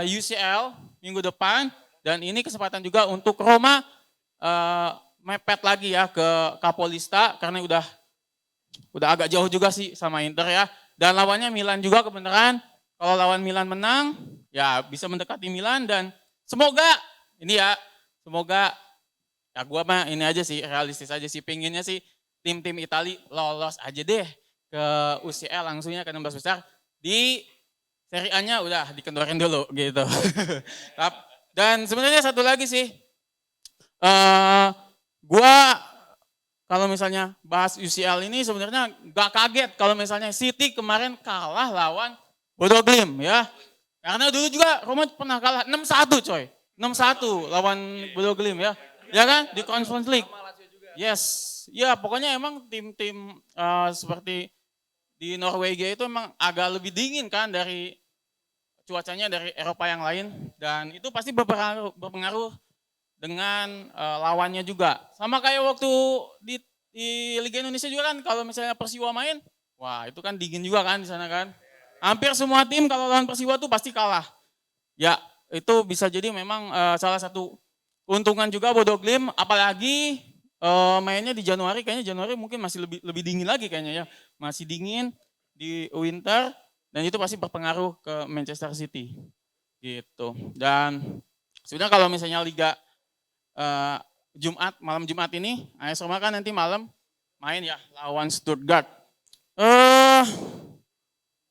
UCL minggu depan. Dan ini kesempatan juga untuk Roma mepet lagi ya ke Capolista karena udah agak jauh juga sih sama Inter ya. Dan lawannya Milan juga kebenaran. Kalau lawan Milan menang, ya bisa mendekati Milan dan semoga gue mah ini aja sih, realistis aja sih, pinginnya sih tim-tim Itali lolos aja deh ke UCL langsungnya ke 16 besar. Di Serie A-nya udah dikendorin dulu gitu. Dan sebenarnya satu lagi sih, gue kalau misalnya bahas UCL ini sebenarnya gak kaget kalau misalnya City kemarin kalah lawan Bodo Glimt ya. Karena dulu juga Roma pernah kalah 6-1 coy. 6-1 lawan Bodo Glimt ya. Ya kan di Conference League. Yes. Ya pokoknya emang tim-tim seperti di Norwegia itu emang agak lebih dingin kan dari cuacanya dari Eropa yang lain. Dan itu pasti berpengaruh dengan lawannya juga. Sama kayak waktu di Liga Indonesia juga kan kalau misalnya Persiwa main, wah itu kan dingin juga kan di sana kan. Hampir semua tim kalau lawan Persiwa tuh pasti kalah. Ya itu bisa jadi memang salah satu keuntungan juga Bodo Glimt, apalagi mainnya di Januari, kayaknya Januari mungkin masih lebih dingin lagi kayaknya ya. Masih dingin di winter dan itu pasti berpengaruh ke Manchester City. Gitu. Dan sebenarnya kalau misalnya Liga malam Jumat ini, AS Roma kan nanti malam main ya lawan Stuttgart.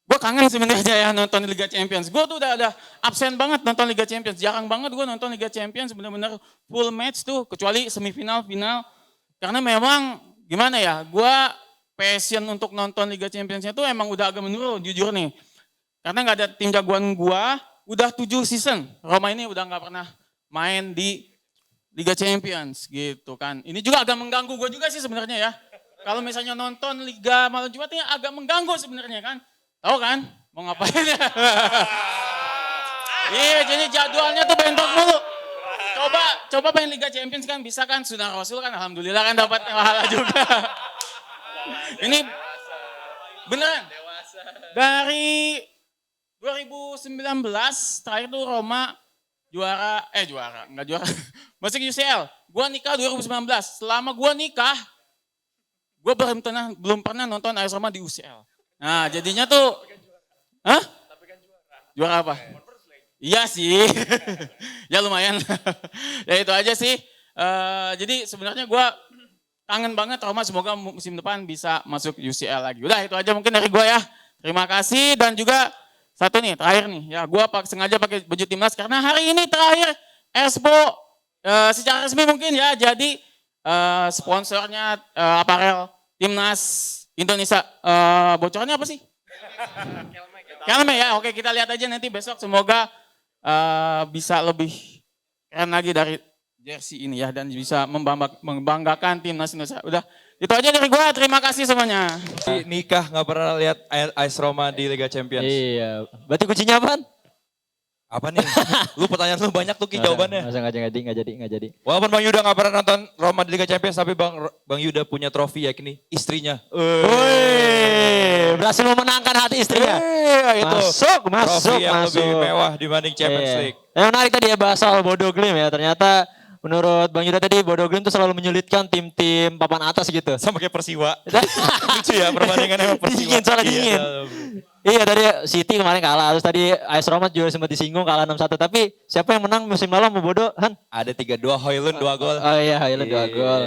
Gue kangen sebenarnya ya nonton Liga Champions. Gue tuh udah ada absen banget nonton Liga Champions. Jarang banget gue nonton Liga Champions benar-benar full match tuh. Kecuali semifinal, final. Karena memang gimana ya, gue passion untuk nonton Liga Championsnya tuh emang udah agak menurun jujur nih. Karena gak ada tim jagoan gue, udah 7 season. Roma ini udah gak pernah main di Liga Champions gitu kan. Ini juga agak mengganggu gue juga sih sebenarnya ya. Kalau misalnya nonton Liga malam Jumat ini agak mengganggu sebenarnya kan. Tahu kan mau ngapain ya? Iya jadi jadwalnya tuh bentrok mulu. Coba main Liga Champions kan bisa kan. Sudah Rasul kan alhamdulillah kan dapat pahala juga. Ini beneran. Dari 2019 terakhir tuh Roma juara, enggak juara. Masuk UCL. Gua nikah 2019. Selama gua nikah, gua belum pernah nonton AS Roma di UCL. Nah, jadinya tuh hah? Juara apa? Iya sih. Ya lumayan. Ya itu aja sih. Jadi sebenarnya gua kangen banget Roma, semoga musim depan bisa masuk UCL lagi. Udah itu aja mungkin dari gua ya. Terima kasih dan juga satu nih, terakhir nih. Ya, gua sengaja pakai baju timnas karena hari ini terakhir Expo secara resmi mungkin ya. Jadi sponsornya aparel timnas Indonesia. Bocorannya apa sih? Kelme ya. Oke, kita lihat aja nanti besok. Semoga bisa lebih keren lagi dari jersey ini ya dan bisa membanggakan timnas Indonesia. Udah, itu aja dari gua. Terima kasih semuanya. Nikah nggak pernah lihat AS Roma di Liga Champions. Iya. Berarti kuncinya apaan? Apa nih? Lu pertanyaan lu banyak tuh Ki jawabannya. Masa nggak jadi. Walaupun Bang Yuda nggak pernah nonton Roma di Liga Champions, tapi Bang Yuda punya trofi ya kini istrinya. Berhasil memenangkan hati istrinya. Itu. Masuk. Trofi yang lebih mewah dibanding Champions League. Yang menarik tadi ya bahas soal Bodo Glimt ya. Ternyata menurut Bang Yuda tadi Bodo Glimt tuh selalu menyulitkan tim-tim papan atas gitu. Sama kayak Persiwa. Lucu ya perbandingannya sama Persiwa. Dingin. Iya tadi City kemarin kalah, terus tadi AS Roma juga sempat disinggung kalah 6-1. Tapi siapa yang menang musim lalu sama Bodo, Han? Ada 3-2, Højlund 2 gol. Oh iya, Højlund 2 gol.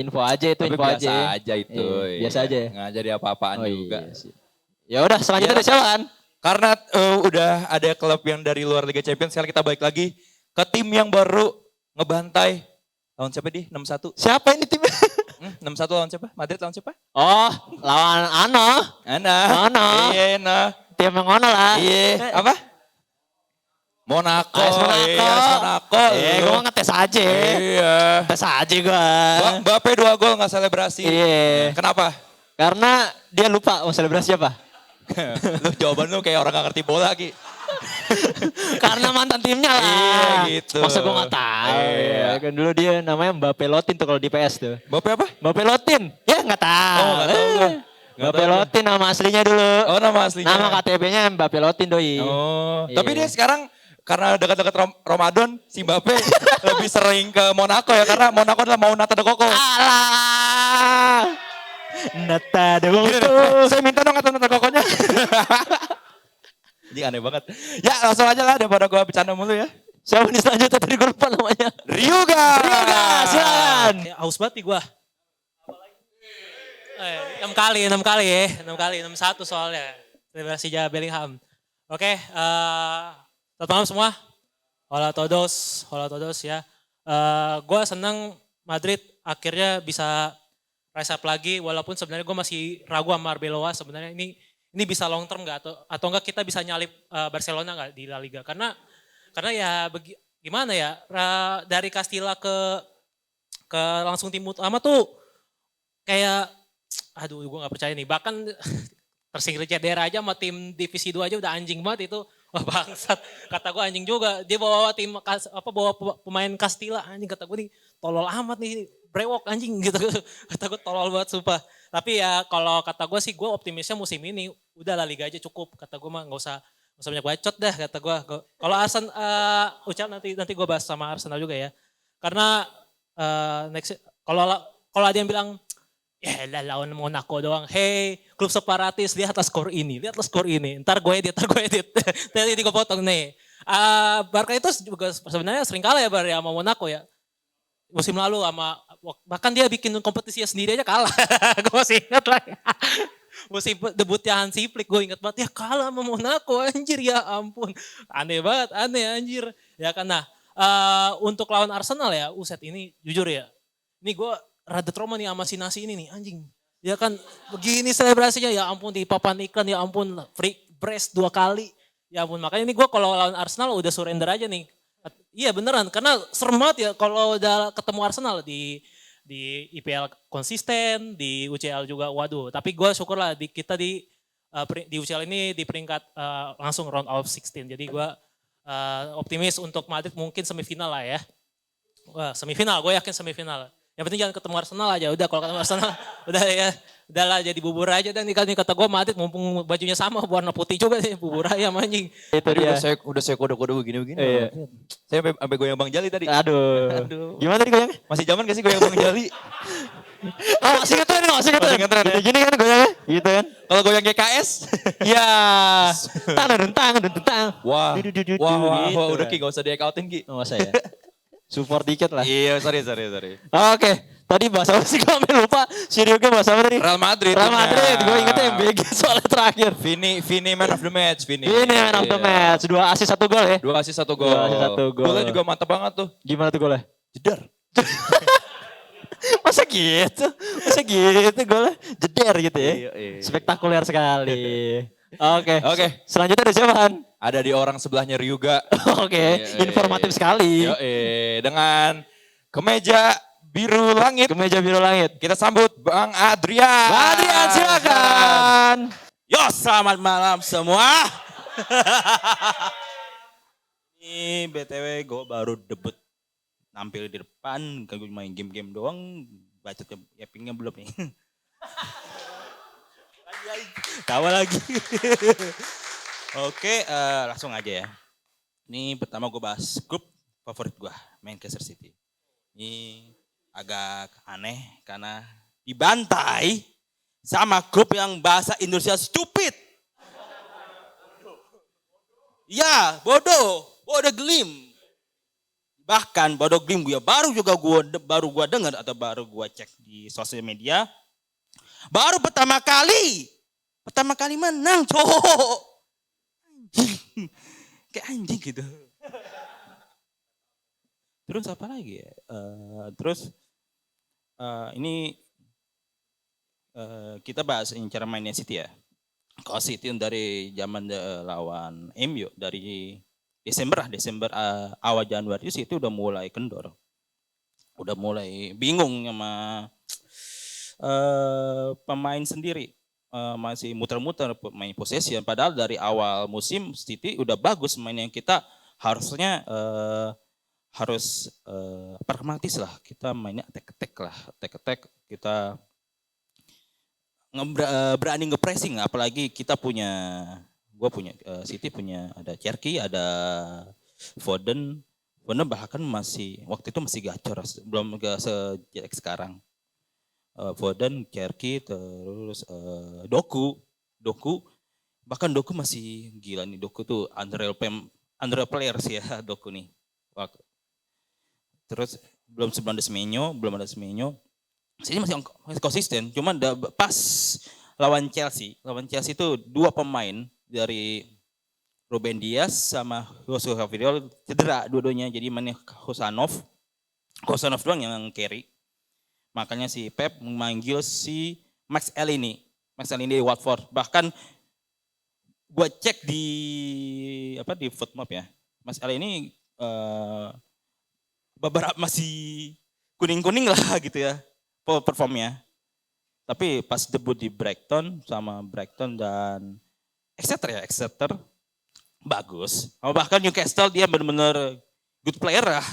Info aja itu, tapi info biasa aja. aja itu. Biasa aja ya? Nggak jadi apa-apaan juga. Iya sih. Ya udah selanjutnya dari siapa, Han? Karena udah ada klub yang dari luar Liga Champions, sekarang kita balik lagi ke tim yang baru ngebantai. Lawan siapa di 6-1? Siapa ini timnya? 6-1 lawan siapa? Madrid lawan siapa? Oh, lawan Ano. Iya, nah. Tim yang Ono lah. Iya, apa? Monaco. Monaco. Gue ngetes aja. Iya. Tes aja gue. Mbappe 2 gol gak selebrasi. Iya. Kenapa? Karena dia lupa mau selebrasi apa. Lu jawaban lu kayak orang gak ngerti bola Ki. Karena mantan timnya lah. Iya gitu. Masa gue gak tahu. Iya. Kan dulu dia namanya Mbappe Lotin tuh kalau di PS tuh. Mbappe apa? Mbappe Lotin. Ya gak tahu. Oh gak tahu gue. Mbappe Lotin nama aslinya dulu. Oh nama aslinya. Nama KTP-nya Mbappe Lotin doi. Oh. Iya. Tapi dia sekarang karena dekat-dekat Ramadan si Mbappe lebih sering ke Monaco ya. Karena Monaco adalah mau Nata de Coco. Alah. Nata de Coco. Saya minta dong Nata Coco-nya. Ini aneh banget. Ya langsung aja lah daripada gue bercanda mulu ya. Siapa nih selanjutnya tadi gue lupa namanya. Ryuga. Ryuga silakan. Haus banget nih gue. 6 kali ya. 6-1 soalnya. Persija Bellingham. Oke, selamat malam semua. Hola todos ya. Gue seneng Madrid akhirnya bisa rise up lagi walaupun sebenarnya gue masih ragu sama Arbeloa sebenarnya ini bisa long term nggak atau enggak kita bisa nyalip Barcelona nggak di La Liga karena ya gimana ya dari Castilla ke langsung tim utama tuh kayak aduh gue nggak percaya nih bahkan tersingkir cedera aja sama tim divisi 2 aja udah anjing banget itu. Wah bangsat, kata gue anjing juga. Dia bawa pemain Castilla anjing kata gue nih tolol amat nih brewok anjing gitu. Kata gue tolol banget sumpah. Tapi ya kalau kata gue sih gue optimisnya musim ini udah La Liga aja cukup. Kata gue mah nggak usah banyak bacot dah kata gue. Kalau Ucal nanti gue bahas sama Arsenal juga ya. Karena next kalau ada yang bilang ya lawan Monaco doang. Hey, klub separatis, lihatlah skor ini. Ntar gue edit. Tadi gue potong nih. Barca itu juga sebenarnya sering kalah ya sama Monaco ya. Musim lalu bahkan dia bikin kompetisinya sendiri aja kalah. Gue masih ingat lah. Musim debutnya Hansi Flick gue ingat banget ya kalah sama Monaco anjir ya ampun. Aneh anjir. Ya kan untuk lawan Arsenal ya, uset ini jujur ya. Ini gue rada trauma nih sama si Nasi ini nih anjing. Ya kan begini selebrasinya ya ampun di papan iklan ya ampun free brace 2 kali. Ya ampun makanya ini gue kalau lawan Arsenal udah surrender aja nih. Iya beneran karena serem banget ya kalau udah ketemu Arsenal di IPL konsisten, di UCL juga waduh. Tapi gue syukur lah kita di UCL ini di peringkat langsung round of 16. Jadi gue optimis untuk Madrid mungkin semifinal lah ya. Wah semifinal, gue yakin semifinal. Yang penting jangan ketemu Arsenal aja. Udah kalau ketemu Arsenal udahlah jadi bubur aja dan nih kata gue Madrid mumpung bajunya sama warna putih juga sih bubur ayam anjing. Itu dia. Udah saya kode-kode begini-begini. Iya. Saya sampai goyang Bang Jali tadi. Aduh. Gimana tadi goyangnya? Masih zaman gak sih goyang Bang Jali? Masih ngetren ya. Gini kan goyangnya gitu kan. Kalau goyang GKS? Ya. Tang. Wah, udah Ki gak usah di-outin Ki. Nggak usah ya. Support dikit lah. Iya, sorry. Oke, tadi bahasa apa sih gue lupa. Si Ryuga bahasa apa tadi? Real Madrid, gue ingetnya MBG soalnya terakhir. Vini man of the match, Vini man of the match, 2 assist 1 gol ya? 2 assist 1 gol. Golnya juga mantap banget tuh. Gimana tuh golnya? Jedar. Masa gitu golnya? Jeder gitu ya? Iya. Spektakuler sekali. Oke. Selanjutnya ada siapa Han? Ada di orang sebelahnya Ryuga. Oke, informatif sekali. Dengan kemeja biru langit. Kita sambut Bang Adrian. Bang Adrian silakan. Yo, selamat malam semua. Ini BTW gue baru debut nampil di depan, gue main game-game doang, bacotnya yapingnya belum nih. Tawa lagi. Oke, langsung aja ya. Ini pertama gue bahas grup favorit gue, Manchester City. Ini agak aneh karena dibantai sama grup yang bahasa Indonesia stupid. Ya, bodoh gelim. Bahkan bodoh gelim gue baru gue dengar atau baru gue cek di sosial media. Baru pertama kali menang cowok. Kayak anjing gitu. Terus apa lagi ya? Ini kita bahas cara mainnya City ya. Kalau City dari zaman lawan MU dari Desember awal Januari City udah mulai kendor. Udah mulai bingung sama pemain sendiri. masih muter-muter main possession. Padahal dari awal musim City udah bagus mainnya. Kita harusnya harus pragmatis lah. Kita mainnya attack lah. Attack kita berani nge-pressing. Apalagi kita City punya ada Cherki, ada Foden. Foden bahkan waktu itu masih gacor, belum sejelek sekarang. Foden, Cherki, terus Doku, bahkan Doku masih gila nih. Doku tuh unreal player sih ya Doku nih. Terus belum ada Semenyo. Sini masih konsisten, cuma pas lawan Chelsea itu 2 pemain dari Ruben Dias sama Joshua Virgil cedera dua-duanya, jadi mainnya Husanov doang yang carry. Makanya si Pep memanggil si Max Elneny di Watford. Bahkan gue cek di Footmap ya, Max Elneny beberapa masih kuning-kuning lah gitu ya performnya. Tapi pas debut di Brighton dan Exeter bagus. Bahkan Newcastle dia benar-benar good player lah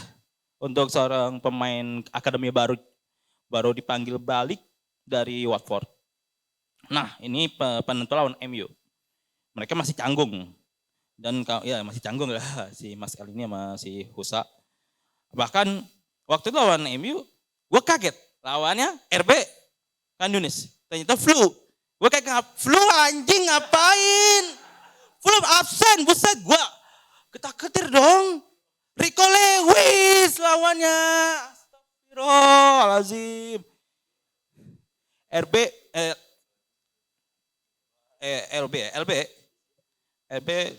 untuk seorang pemain akademi baru dipanggil balik dari Watford. Nah, ini penentu lawan MU. Mereka masih canggung. Dan masih canggung lah si Mas El ini sama si Husa. Bahkan waktu itu lawan MU, gue kaget. Lawannya RB kan Yunis. Ternyata flu. Gue kayak flu anjing ngapain? Flu absen, buset gue ketar-ketir dong. Rico Lewis lawannya. Astagfirullahaladzim. LB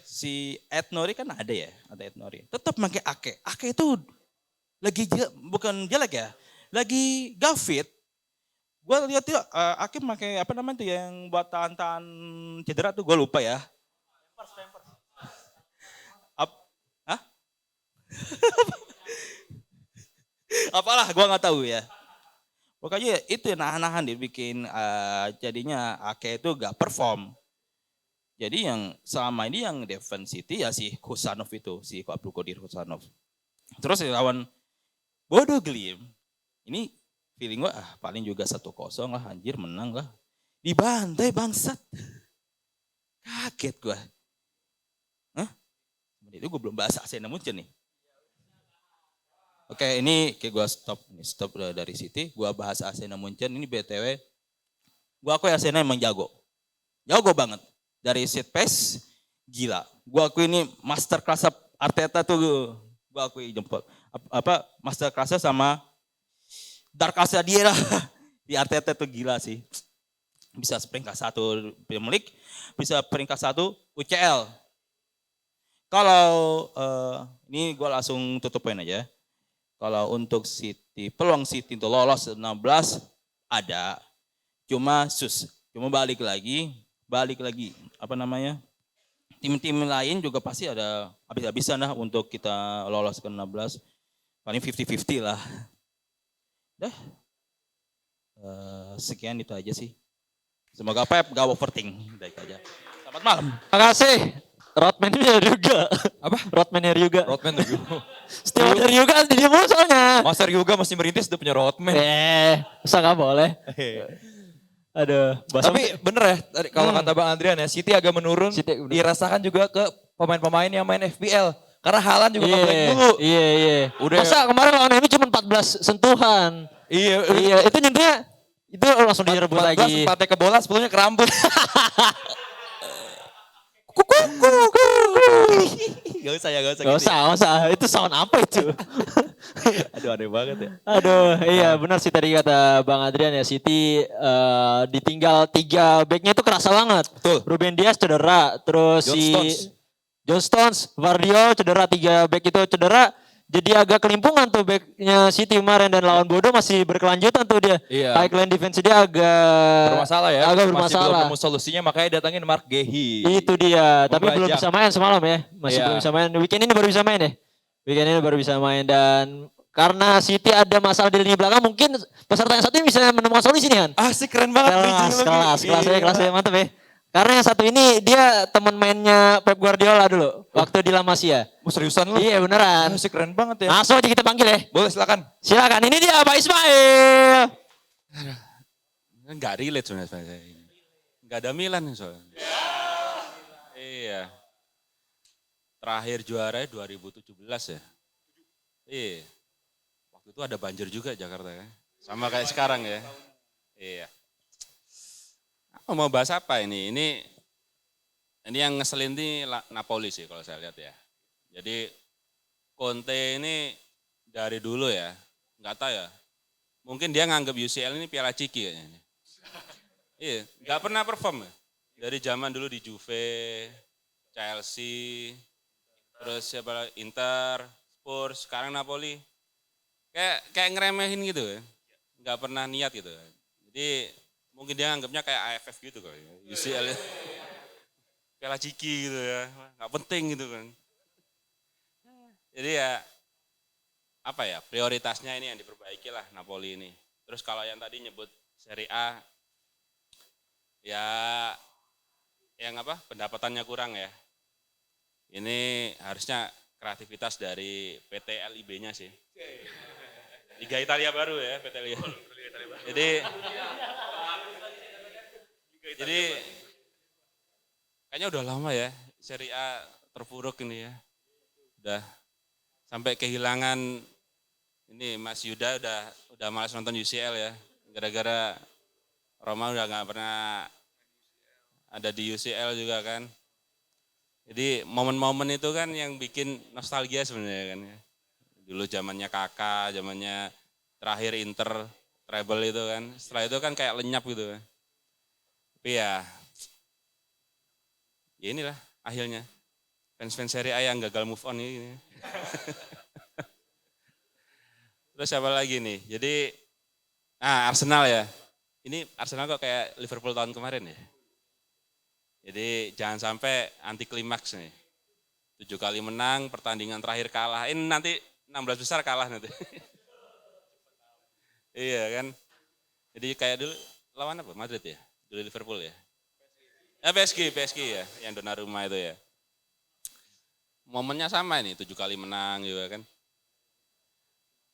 si Ed Nori kan ada Ed Nori. Tetap pakai Ake. Ake itu lagi bukan jelek ya, lagi gak fit. Gue lihat tuh Ake pakai apa namanya tuh yang buat tahan cedera tuh, gue lupa ya. Hah? Apalah, gue nggak tahu ya. Pokoknya itu nahan-nahan dibikin jadinya Ake itu gak perform. Jadi yang selama ini yang defense City ya si Husanov itu, si Abdul Qadir Husanov. Terus lawan Bodo Glimt, ini feeling gue paling juga 1-0 lah, anjir menang lah. Dibantai bangsat. Kaget gue. Hah? Itu gue belum bahas Arsenal Munchen nih. Oke, ini kayak gue stop dari City, gue bahas Arsenal Munchen. Ini BTW, gue akui Arsenal emang jago banget. Dari set pass, gila. Gue akui ini master class Arteta tuh, gue akui jempol. Master class sama dark class dia lah. Di Arteta tuh gila sih. Bisa peringkat 1 Premier League, bisa peringkat 1 UCL. Kalau ini gue langsung tutup poin aja. Kalau untuk City, peluang City untuk lolos 16 ada. Cuma balik lagi tim-tim lain juga pasti ada habis-habisan lah untuk kita lolos ke 16. Paling 50-50 lah. Sekian itu aja sih. Semoga Pep gak overthink. Baik aja. Selamat malam. Terima kasih. Rodman juga. Apa? Rodman Ryuga. Setiap ada Ryuga dia mulu soalnya. Masa Ryuga masih merintis udah punya Rodman. Masa gak boleh. Aduh. Tapi bener ya, kalau kata Bang Andrian ya, City agak menurun. Dirasakan juga ke pemain-pemain yang main FPL. Karena Haaland juga nge-blank dulu. Iya. Masa kemarin lawan MU cuma 14 sentuhan. Iya. Itu nyentuhnya, itu langsung direbut lagi. 14 empatnya ke bola, 10-nya ke rambut. Gak usah. Itu sound apa itu? Aduh aneh banget ya. Aduh, iya benar sih tadi kata Bang Adrian ya, City ditinggal 3 backnya itu kerasa banget. Betul. Ruben Dias cedera, terus John Stones, Vardio cedera, 3 back itu cedera. Jadi agak kelimpungan tuh backnya City kemarin, dan lawan Bodo masih berkelanjutan tuh dia. Iya. High line defense dia agak bermasalah ya. Agak Masih bermasalah. belum nemu solusinya, makanya datangin Mark Gehi. Itu dia, tapi belum Membajak. bisa main semalam ya. Masih Iya. belum bisa main. Weekend ini baru bisa main ya. Dan karena City ada masalah di lini belakang, mungkin peserta yang satu ini bisa menemukan solusi nih Han. Asik, keren banget. Kelas ya, mantap ya. Karena yang satu ini dia teman mainnya Pep Guardiola dulu, waktu di La Masia. Seriusan lu? Iya beneran. Asik, keren banget ya. Langsung aja kita panggil ya. Boleh, silakan. Silakan, ini dia Pak Ismail. Enggak relate sebenarnya saya ini. Enggak ada Milan soalnya. Iya. Terakhir juara 2017 ya. Iya. Waktu itu ada banjir juga Jakarta ya. Sama kayak sekarang ya. Iya. Mau bahas apa ini? Ini yang ngeselin ini Napoli sih kalau saya lihat ya. Jadi Conte ini dari dulu ya, nggak tahu ya. Mungkin dia nganggap UCL ini piala ciki kayaknya. Iya, nggak pernah perform ya. Dari zaman dulu di Juve, Chelsea, terus siapa Inter, Spurs, sekarang Napoli. Kayak ngeremehin gitu ya. Nggak pernah niat gitu. Jadi mungkin dia anggapnya kayak AFF gitu kali ya. UCL piala ciki gitu ya. Nggak penting gitu kan. Jadi ya apa ya, prioritasnya ini yang diperbaiki lah Napoli ini. Terus kalau yang tadi nyebut Serie A, ya yang apa, pendapatannya kurang ya. Ini harusnya kreativitas dari PT LIB-nya sih. Liga Italia baru ya, PT LIB. Jadi kayaknya udah lama ya Serie A terpuruk ini ya. Udah sampai kehilangan ini Mas Yuda udah malas nonton UCL ya. Gara-gara Roma udah nggak pernah ada di UCL juga kan. Jadi momen-momen itu kan yang bikin nostalgia sebenarnya kan ya. Dulu zamannya Kakak, zamannya terakhir Inter treble itu kan. Setelah itu kan kayak lenyap gitu kan. Tapi ya inilah akhirnya. Fans-fans Serie A yang gagal move on ini. Terus siapa lagi nih? Jadi Arsenal ya. Ini Arsenal kok kayak Liverpool tahun kemarin ya. Jadi jangan sampai anti klimaks nih. 7 kali menang, pertandingan terakhir kalah. Ini nanti 16 besar kalah nanti. Iya kan. Jadi kayak dulu lawan apa? Madrid ya? Dulu Liverpool ya? PSG ya, yang Donnarumma itu ya. Momennya sama ini, 7 kali menang juga kan.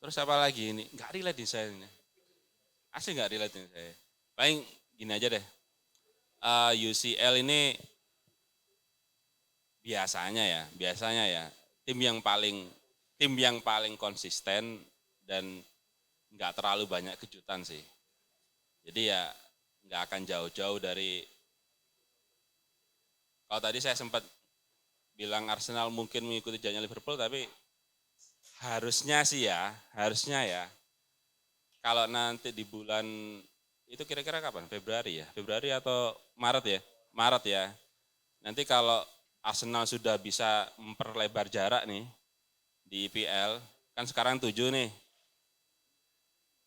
Terus apa lagi ini? Nggak relate nih saya ini. Asli nggak relate nih saya. Paling gini aja deh. UCL ini biasanya ya tim yang paling konsisten dan nggak terlalu banyak kejutan sih. Jadi ya nggak akan jauh-jauh dari, kalau tadi saya sempat bilang Arsenal mungkin mengikuti jalannya Liverpool, tapi harusnya ya, kalau nanti di bulan itu kira-kira kapan? Februari atau Maret ya? Maret ya. Nanti kalau Arsenal sudah bisa memperlebar jarak nih di IPL, kan sekarang 7 nih.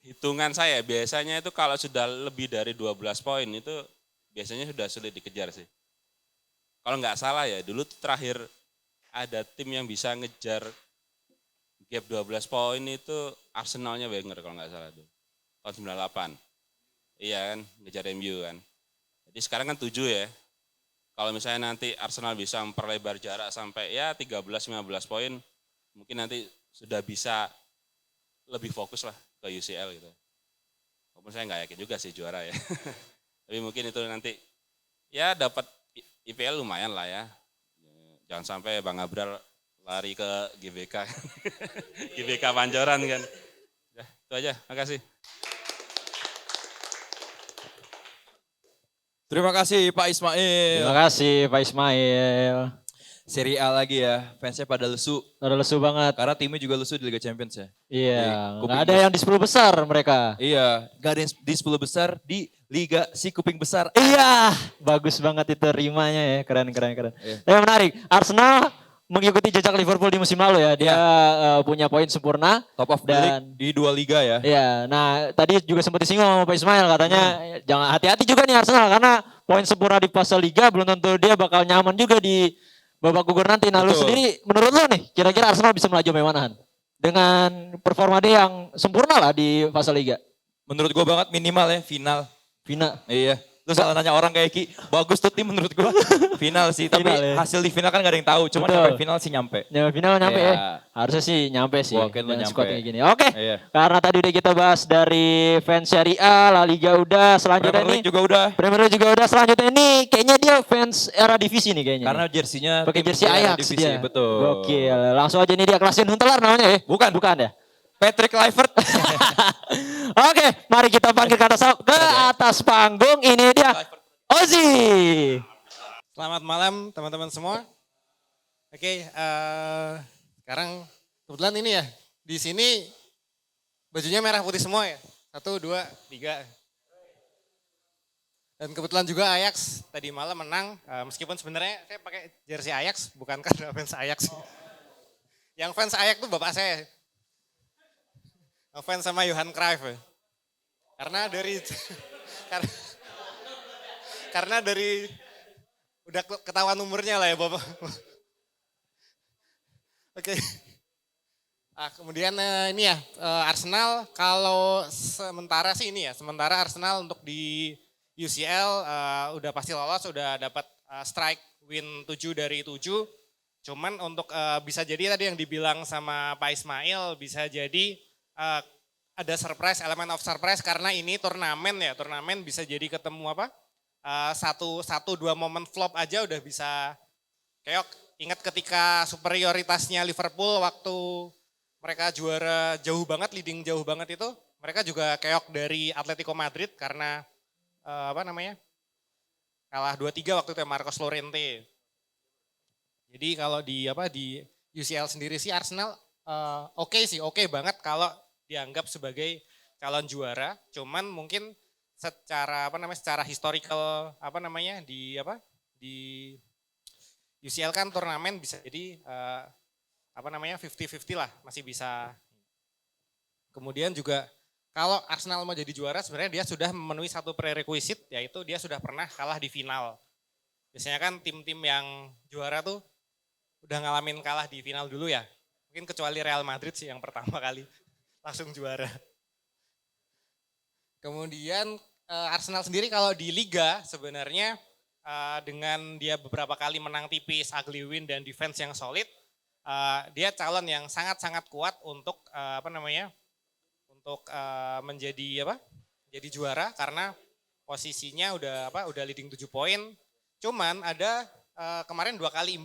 Hitungan saya biasanya itu kalau sudah lebih dari 12 poin itu biasanya sudah sulit dikejar sih. Kalau nggak salah ya, dulu terakhir ada tim yang bisa ngejar gap 12 poin itu Arsenalnya Wenger kalau nggak salah tuh. Tahun 98. Iya kan, ngejar MU kan. Jadi sekarang kan 7 ya. Kalau misalnya nanti Arsenal bisa memperlebar jarak sampai ya 13-15 poin, mungkin nanti sudah bisa lebih fokus lah ke UCL gitu. Walaupun saya nggak yakin juga sih juara ya. Tapi mungkin itu nanti ya dapat IPL lumayan lah ya. Jangan sampai Bang Abrar lari ke GBK. GBK Pancoran kan. Ya, itu aja, makasih. Terima kasih Pak Ismail. Terima kasih Pak Ismail. Serie A lagi ya, fansnya pada lesu. Pada lesu banget. Karena timnya juga lesu di Liga Champions ya. Iya, nggak ada yang di 10 besar mereka. Iya, nggak ada yang di 10 besar di Liga si kuping besar. Iya, bagus banget itu rimanya ya, keren. Iya. Tapi menarik, Arsenal mengikuti jejak Liverpool di musim lalu ya. Dia punya poin sempurna. Top of the league di 2 liga ya. Iya, nah tadi juga sempat disinggung sama Pak Ismail katanya jangan hati-hati juga nih Arsenal karena poin sempurna di fase liga belum tentu dia bakal nyaman juga di babak gugur nanti. Nah lu sendiri menurut lu nih kira-kira Arsenal bisa melaju sampai mana Han? dengan performa dia yang sempurna lah di fase liga. Menurut gue banget minimal ya final. Final. Iya. Lu salah nanya orang kayak Ki. Bagus tuh tim menurut gue. Final sih. Tapi Final ya. hasil di final kan gak ada yang tahu. Cuma Betul. sampai final sih nyampe. Final nyampe Iya. ya. Harusnya sih nyampe sih. Gua yakin lu dengan nyampe. squad kayak gini. Oke. Iya. Karena tadi udah kita bahas dari fans Serie A, La Liga udah, selanjutnya Premier nih. League juga udah. Premier League juga udah, selanjutnya ini kayaknya dia fans era divisi nih kayaknya. Karena nih. jersinya pakai tim jersey era Ajax divisi, dia. betul. Gokil. Langsung aja nih dia Klaas-Jan Huntelaar namanya ya? Bukan. Bukan ya? Patrick Kluivert. Oke, mari kita panggil ke atas panggung. Ini dia Ozzy. Selamat malam teman-teman semua. Oke, sekarang kebetulan ini ya, di sini bajunya merah putih semua ya. 1, 2, 3. Dan kebetulan juga Ajax tadi malam menang, meskipun sebenarnya saya pakai jersey Ajax, bukan karena fans Ajax. Yang fans Ajax tuh bapak saya. Fans sama Johan Cruyff ya. Karena dari karena dari udah ketahuan umurnya lah ya Bapak. Oke. Kemudian ini ya Arsenal kalau sementara sih ini ya, sementara Arsenal untuk di UCL udah pasti lolos, udah dapat strike win 7 dari 7. Cuman untuk bisa jadi tadi yang dibilang sama Pak Ismail bisa jadi ada surprise, elemen of surprise karena ini turnamen ya, turnamen bisa jadi ketemu apa? Satu dua momen flop aja udah bisa keok. Ingat ketika superioritasnya Liverpool waktu mereka juara jauh banget, leading jauh banget itu, mereka juga keok dari Atletico Madrid karena kalah 2-3 waktu itu ya, Marcos Llorente. Jadi kalau di UCL sendiri sih Arsenal oke banget kalau dianggap sebagai calon juara. Cuman mungkin secara secara historical di UCL kan turnamen bisa jadi 50-50 lah, masih bisa. Kemudian juga kalau Arsenal mau jadi juara sebenarnya dia sudah memenuhi satu prerequisite, yaitu dia sudah pernah kalah di final. Biasanya kan tim-tim yang juara tuh udah ngalamin kalah di final dulu ya. Mungkin kecuali Real Madrid sih yang pertama kali langsung juara. Kemudian Arsenal sendiri kalau di Liga sebenarnya dengan dia beberapa kali menang tipis, ugly win dan defense yang solid, dia calon yang sangat-sangat kuat untuk menjadi jadi juara karena posisinya udah leading 7 poin. Cuman ada kemarin 2 kali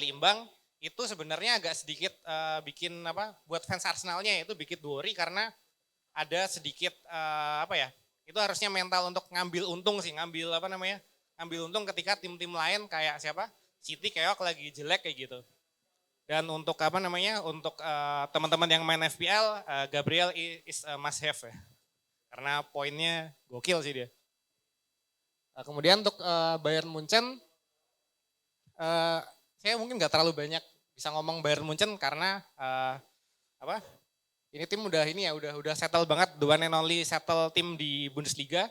imbang itu sebenarnya agak sedikit bikin buat fans Arsenalnya itu bikin worry karena ada sedikit itu harusnya mental untuk ngambil untung sih, ngambil untung ketika tim-tim lain kayak City keok lagi jelek kayak gitu. Dan untuk untuk teman-teman yang main FPL, Gabriel is a must have ya. Karena poinnya gokil sih dia. Kemudian untuk Bayern Munchen, saya mungkin nggak terlalu banyak bisa ngomong Bayern Munchen karena ini tim udah settle banget, the one and only settle tim di Bundesliga.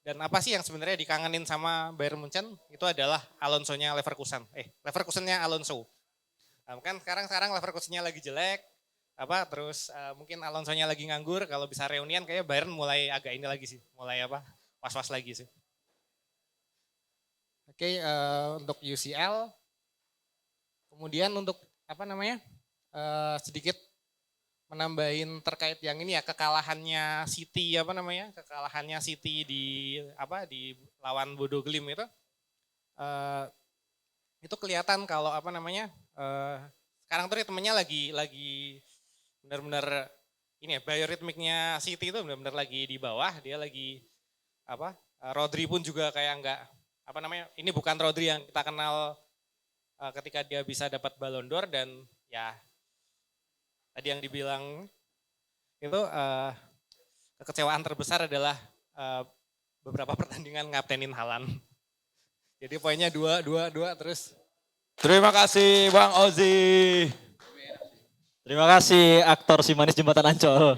Dan apa sih yang sebenarnya dikangenin sama Bayern Munchen itu adalah Alonso-nya Leverkusen. Leverkusen-nya Alonso. Kan sekarang Leverkusen-nya lagi jelek, terus mungkin Alonso-nya lagi nganggur. Kalau bisa reunian kayaknya Bayern mulai agak ini lagi sih, mulai was-was lagi sih. Oke, untuk UCL, kemudian untuk sedikit menambahin terkait yang ini ya kekalahannya City kekalahannya City di lawan Bodo Glimt itu kelihatan kalau sekarang tuh ritmenya lagi benar-benar ini ya bioritmiknya City itu benar-benar lagi di bawah, dia lagi Rodri pun juga kayak enggak ini bukan Rodri yang kita kenal ketika dia bisa dapat Ballon d'Or. Dan ya tadi yang dibilang itu kekecewaan terbesar adalah beberapa pertandingan ngaptenin Haaland. Jadi poinnya 2 terus. Terima kasih Bang Ozzy. Terima kasih aktor si manis jembatan Ancol.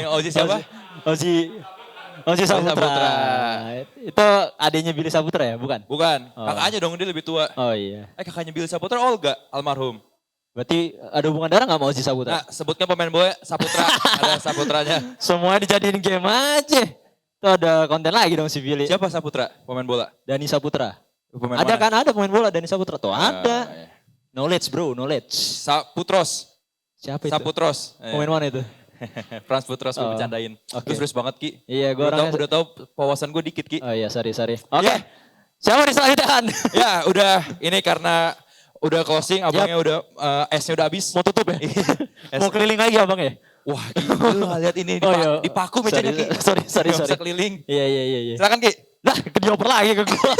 Ozzy siapa? Ozzy Saputra. Itu adanya Billy Saputra ya, bukan? Bukan, kakaknya dong, dia lebih tua. Oh iya. Kakaknya Billy Saputra Olga, almarhum. Berarti ada hubungan darah gak mau si Saputra? Nah, sebutkan pemain bola Saputra. Ada Saputranya. Semua dijadiin game aja. Itu ada konten lagi dong si Billy. Siapa Saputra? Pemain bola? Dani Saputra. Pemain Ada mana? kan, ada pemain bola Dani Saputra. Tuh ada. Iya. Knowledge bro, knowledge. Saputros. Siapa itu? Saputros. Pemain mana itu? Frans Putros gue bercandain. Oke. Terus banget Ki. Iya, gue udah tahu wawasan gue dikit Ki. Oh iya, sorry. Oke. Siapa di selanjutnya? Ya udah, ini karena udah closing, abangnya udah esnya udah habis. Mau tutup ya? Mau keliling lagi abang ya? Wah, lu lihat ini dipaku mejanya Ki. Sorry. Gak bisa keliling. Iya. Silakan Ki. Nah, dioper lagi ke gue.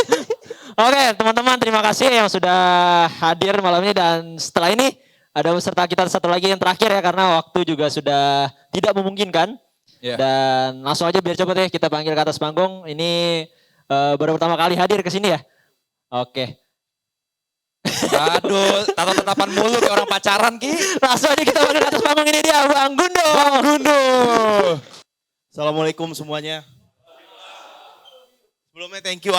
Oke, teman-teman, terima kasih yang sudah hadir malam ini, dan setelah ini ada peserta kita satu lagi yang terakhir ya, karena waktu juga sudah tidak memungkinkan. Yeah. Dan langsung aja biar cepet ya kita panggil ke atas panggung. Ini baru pertama kali hadir ke sini ya. Oke. Aduh, tatap-tatapan mulu kayak orang pacaran Ki. Langsung aja kita panggil ke atas panggung, ini dia Bang Gundo. Bang Gundo. Assalamualaikum semuanya. Sebelumnya thank you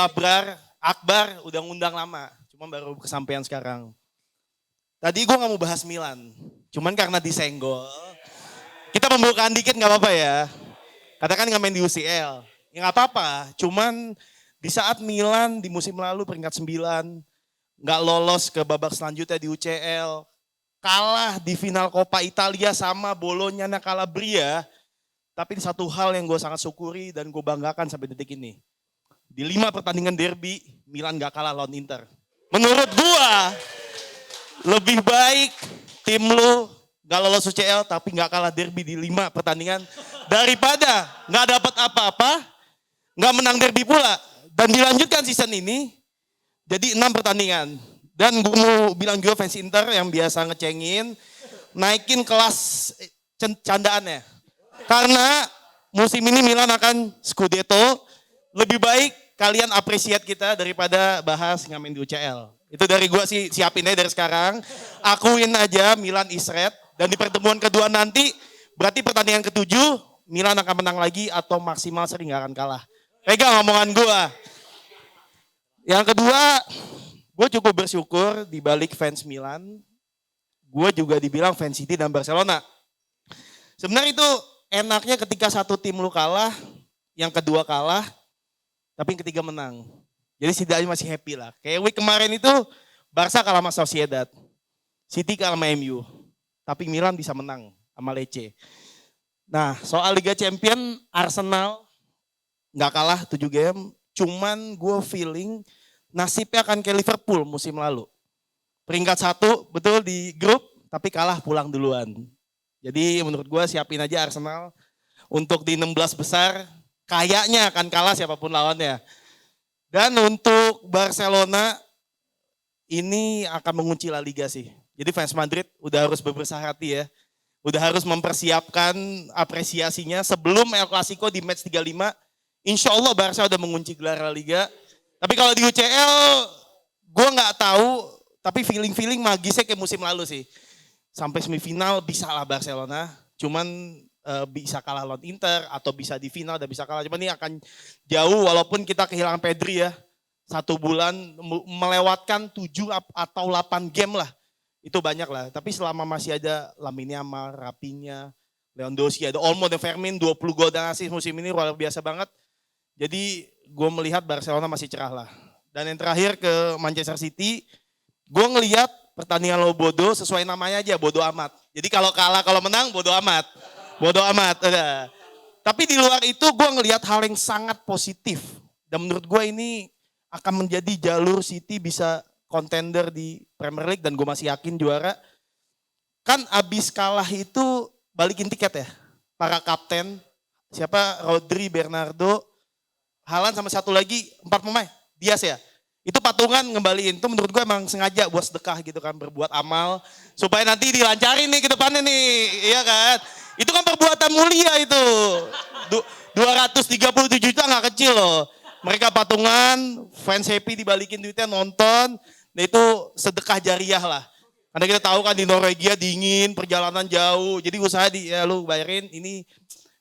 Akbar udah ngundang lama, cuma baru kesampaian sekarang. Tadi gue gak mau bahas Milan, cuman karena disenggol, kita pembukaan dikit gak apa-apa ya. Katakan gak main di UCL, ya gak apa-apa. Cuman di saat Milan di musim lalu peringkat 9, gak lolos ke babak selanjutnya di UCL, kalah di final Coppa Italia sama Bologna Calabria. Tapi satu hal yang gue sangat syukuri dan gue banggakan sampai detik ini. Di 5 pertandingan derby, Milan gak kalah lawan Inter. Menurut gue, lebih baik tim lu gak lolos UCL tapi gak kalah derby di 5 pertandingan daripada gak dapat apa-apa, gak menang derby pula. Dan dilanjutkan season ini jadi 6 pertandingan. Dan gue mau bilang juga fans Inter yang biasa ngecengin, naikin kelas candaannya. Karena musim ini Milan akan Scudetto, lebih baik kalian apresiat kita daripada bahas ngamen di UCL. Itu dari gua sih, siapin aja dari sekarang. Akuin aja Milan is red. Dan di pertemuan kedua nanti, berarti pertandingan ke-7, Milan akan menang lagi atau maksimal sering gak akan kalah. Pegang omongan gua. Yang kedua, gue cukup bersyukur di balik fans Milan, gue juga dibilang fans City dan Barcelona. Sebenarnya itu enaknya ketika satu tim lu kalah, yang kedua kalah, tapi yang ketiga menang. Jadi setidaknya masih happy lah. Kayak week kemarin itu Barca kalah sama Sociedad. City kalah sama MU. Tapi Milan bisa menang sama Lecce. Nah soal Liga Champion Arsenal gak kalah 7 game. Cuman gue feeling nasibnya akan kayak Liverpool musim lalu. Peringkat 1 betul di grup tapi kalah pulang duluan. Jadi menurut gue siapin aja Arsenal untuk di 16 besar. Kayaknya akan kalah siapapun lawannya. Dan untuk Barcelona ini akan mengunci La Liga sih. Jadi fans Madrid udah harus berbesar hati ya. Udah harus mempersiapkan apresiasinya sebelum El Clasico di match 35. Insya Allah Barca udah mengunci gelar La Liga. Tapi kalau di UCL gue gak tahu, tapi feeling magisnya kayak musim lalu sih. Sampai semifinal bisa lah Barcelona. Cuman bisa kalah lawan Inter atau bisa di final dan bisa kalah. Cuman ini akan jauh walaupun kita kehilangan Pedri ya. 1 bulan melewatkan 7 atau 8 game lah. Itu banyak lah. Tapi selama masih ada Lamine Yamal, Rafinha, Lewandowski, ada Olmo dan Fermin 20 gol dan assist musim ini luar biasa banget. Jadi gue melihat Barcelona masih cerah lah. Dan yang terakhir ke Manchester City, gue ngelihat pertandingan lo bodoh sesuai namanya aja, bodoh amat. Jadi kalau kalah, kalau menang bodoh amat. Bodoh amat. Udah. Tapi di luar itu gue ngelihat hal yang sangat positif. Dan menurut gue ini akan menjadi jalur City bisa contender di Premier League dan gue masih yakin juara. Kan abis kalah itu balikin tiket ya. Para kapten, siapa Rodri, Bernardo, Haaland sama satu lagi 4 pemain, Dias ya. Itu patungan ngembaliin, itu menurut gue emang sengaja buat sedekah gitu kan, berbuat amal. Supaya nanti dilancarin nih ke depannya nih, iya kan. Itu kan perbuatan mulia itu. 237 juta gak kecil loh. Mereka patungan, fans happy dibalikin duitnya nonton. Nah itu sedekah jariah lah. Karena kita tahu kan di Norwegia dingin, perjalanan jauh. Jadi usaha ya lu bayarin ini.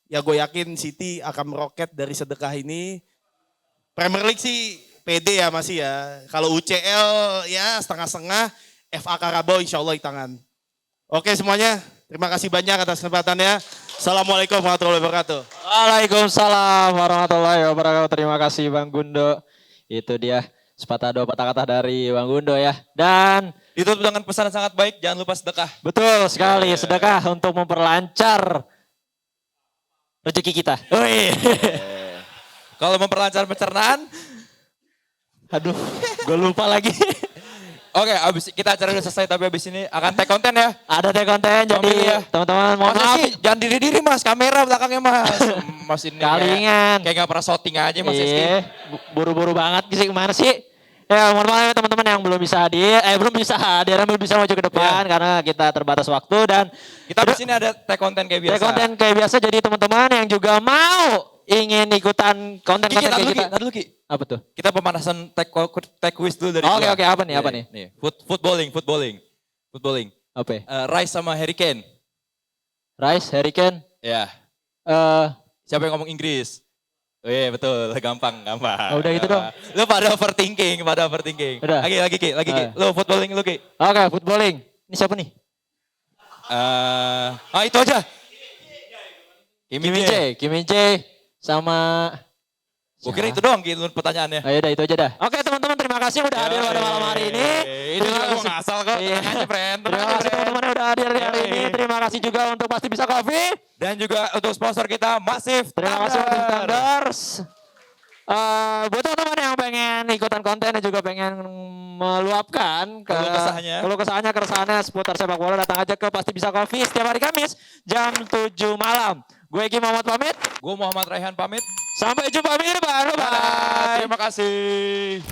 Ya gue yakin City akan meroket dari sedekah ini. Premier League sih pede ya masih ya. Kalau UCL ya setengah-setengah. FA Carabao insya Allah di tangan. Oke semuanya, terima kasih banyak atas kesempatannya. Assalamualaikum warahmatullahi wabarakatuh. Waalaikumsalam warahmatullahi wabarakatuh. Terima kasih Bang Gundo. Itu dia sepatah dua patah kata dari Bang Gundo ya. Dan ditutup dengan pesan yang sangat baik, jangan lupa sedekah. betul sekali, sedekah untuk memperlancar rezeki kita. Kalau memperlancar pencernaan, aduh, gue lupa lagi. Oke, abis kita acara udah selesai tapi abis ini akan tag konten ya. Ada tag konten, jadi ya. teman-teman mohon Masa maaf. sih, jangan diri-diri mas, kamera belakangnya mas. Mas ini Kalingan. kayak gak pernah shooting aja mas Rizky. Iya, buru-buru banget sih kemana sih? Ya mohon maaf ya teman-teman yang belum bisa hadir, belum bisa maju ke depan karena kita terbatas waktu dan Kita abis ini ada tag konten kayak biasa. tag konten kayak biasa. Jadi teman-teman yang juga mau ingin ikutan konten-konten kayak kita. Tadi dulu Ki. Apa tuh? Kita pemanasan tag quiz dulu dari Oke, gua. oke, apa nih, apa nih? Nih, footballing. Apa? Rice sama Harry Kane. Rice, Harry Kane. Ya. Siapa yang ngomong Inggris? Oh iya betul, gampang. Oh, udah itu dong. Lu pada overthinking. Udah. Lagi Ki. Lu footballing lu Ki. Oke, footballing. Ini siapa nih? Itu aja. Kim Min Jae sama Gue kira itu doang gitu pertanyaannya. Ayo dah itu aja dah. Oke teman-teman, terima kasih udah hadir pada malam hari ini. Itu juga gue ngasal kok. Iya. Tenang aja, friend. Terima kasih teman-teman yang udah hadir di hari ini. Terima kasih juga untuk Pasti Bisa Coffee. Dan juga untuk sponsor kita Massive Terima kasih untuk Thunders. Buat teman-teman yang pengen ikutan konten dan juga pengen meluapkan keluh kesahnya keresahannya seputar sepak bola, datang aja ke Pasti Bisa Coffee setiap hari Kamis jam 7 malam. Gue Egi Muhammad pamit. Gue Muhammad Raihan pamit. Sampai jumpa minggu depan. Bye. Terima kasih.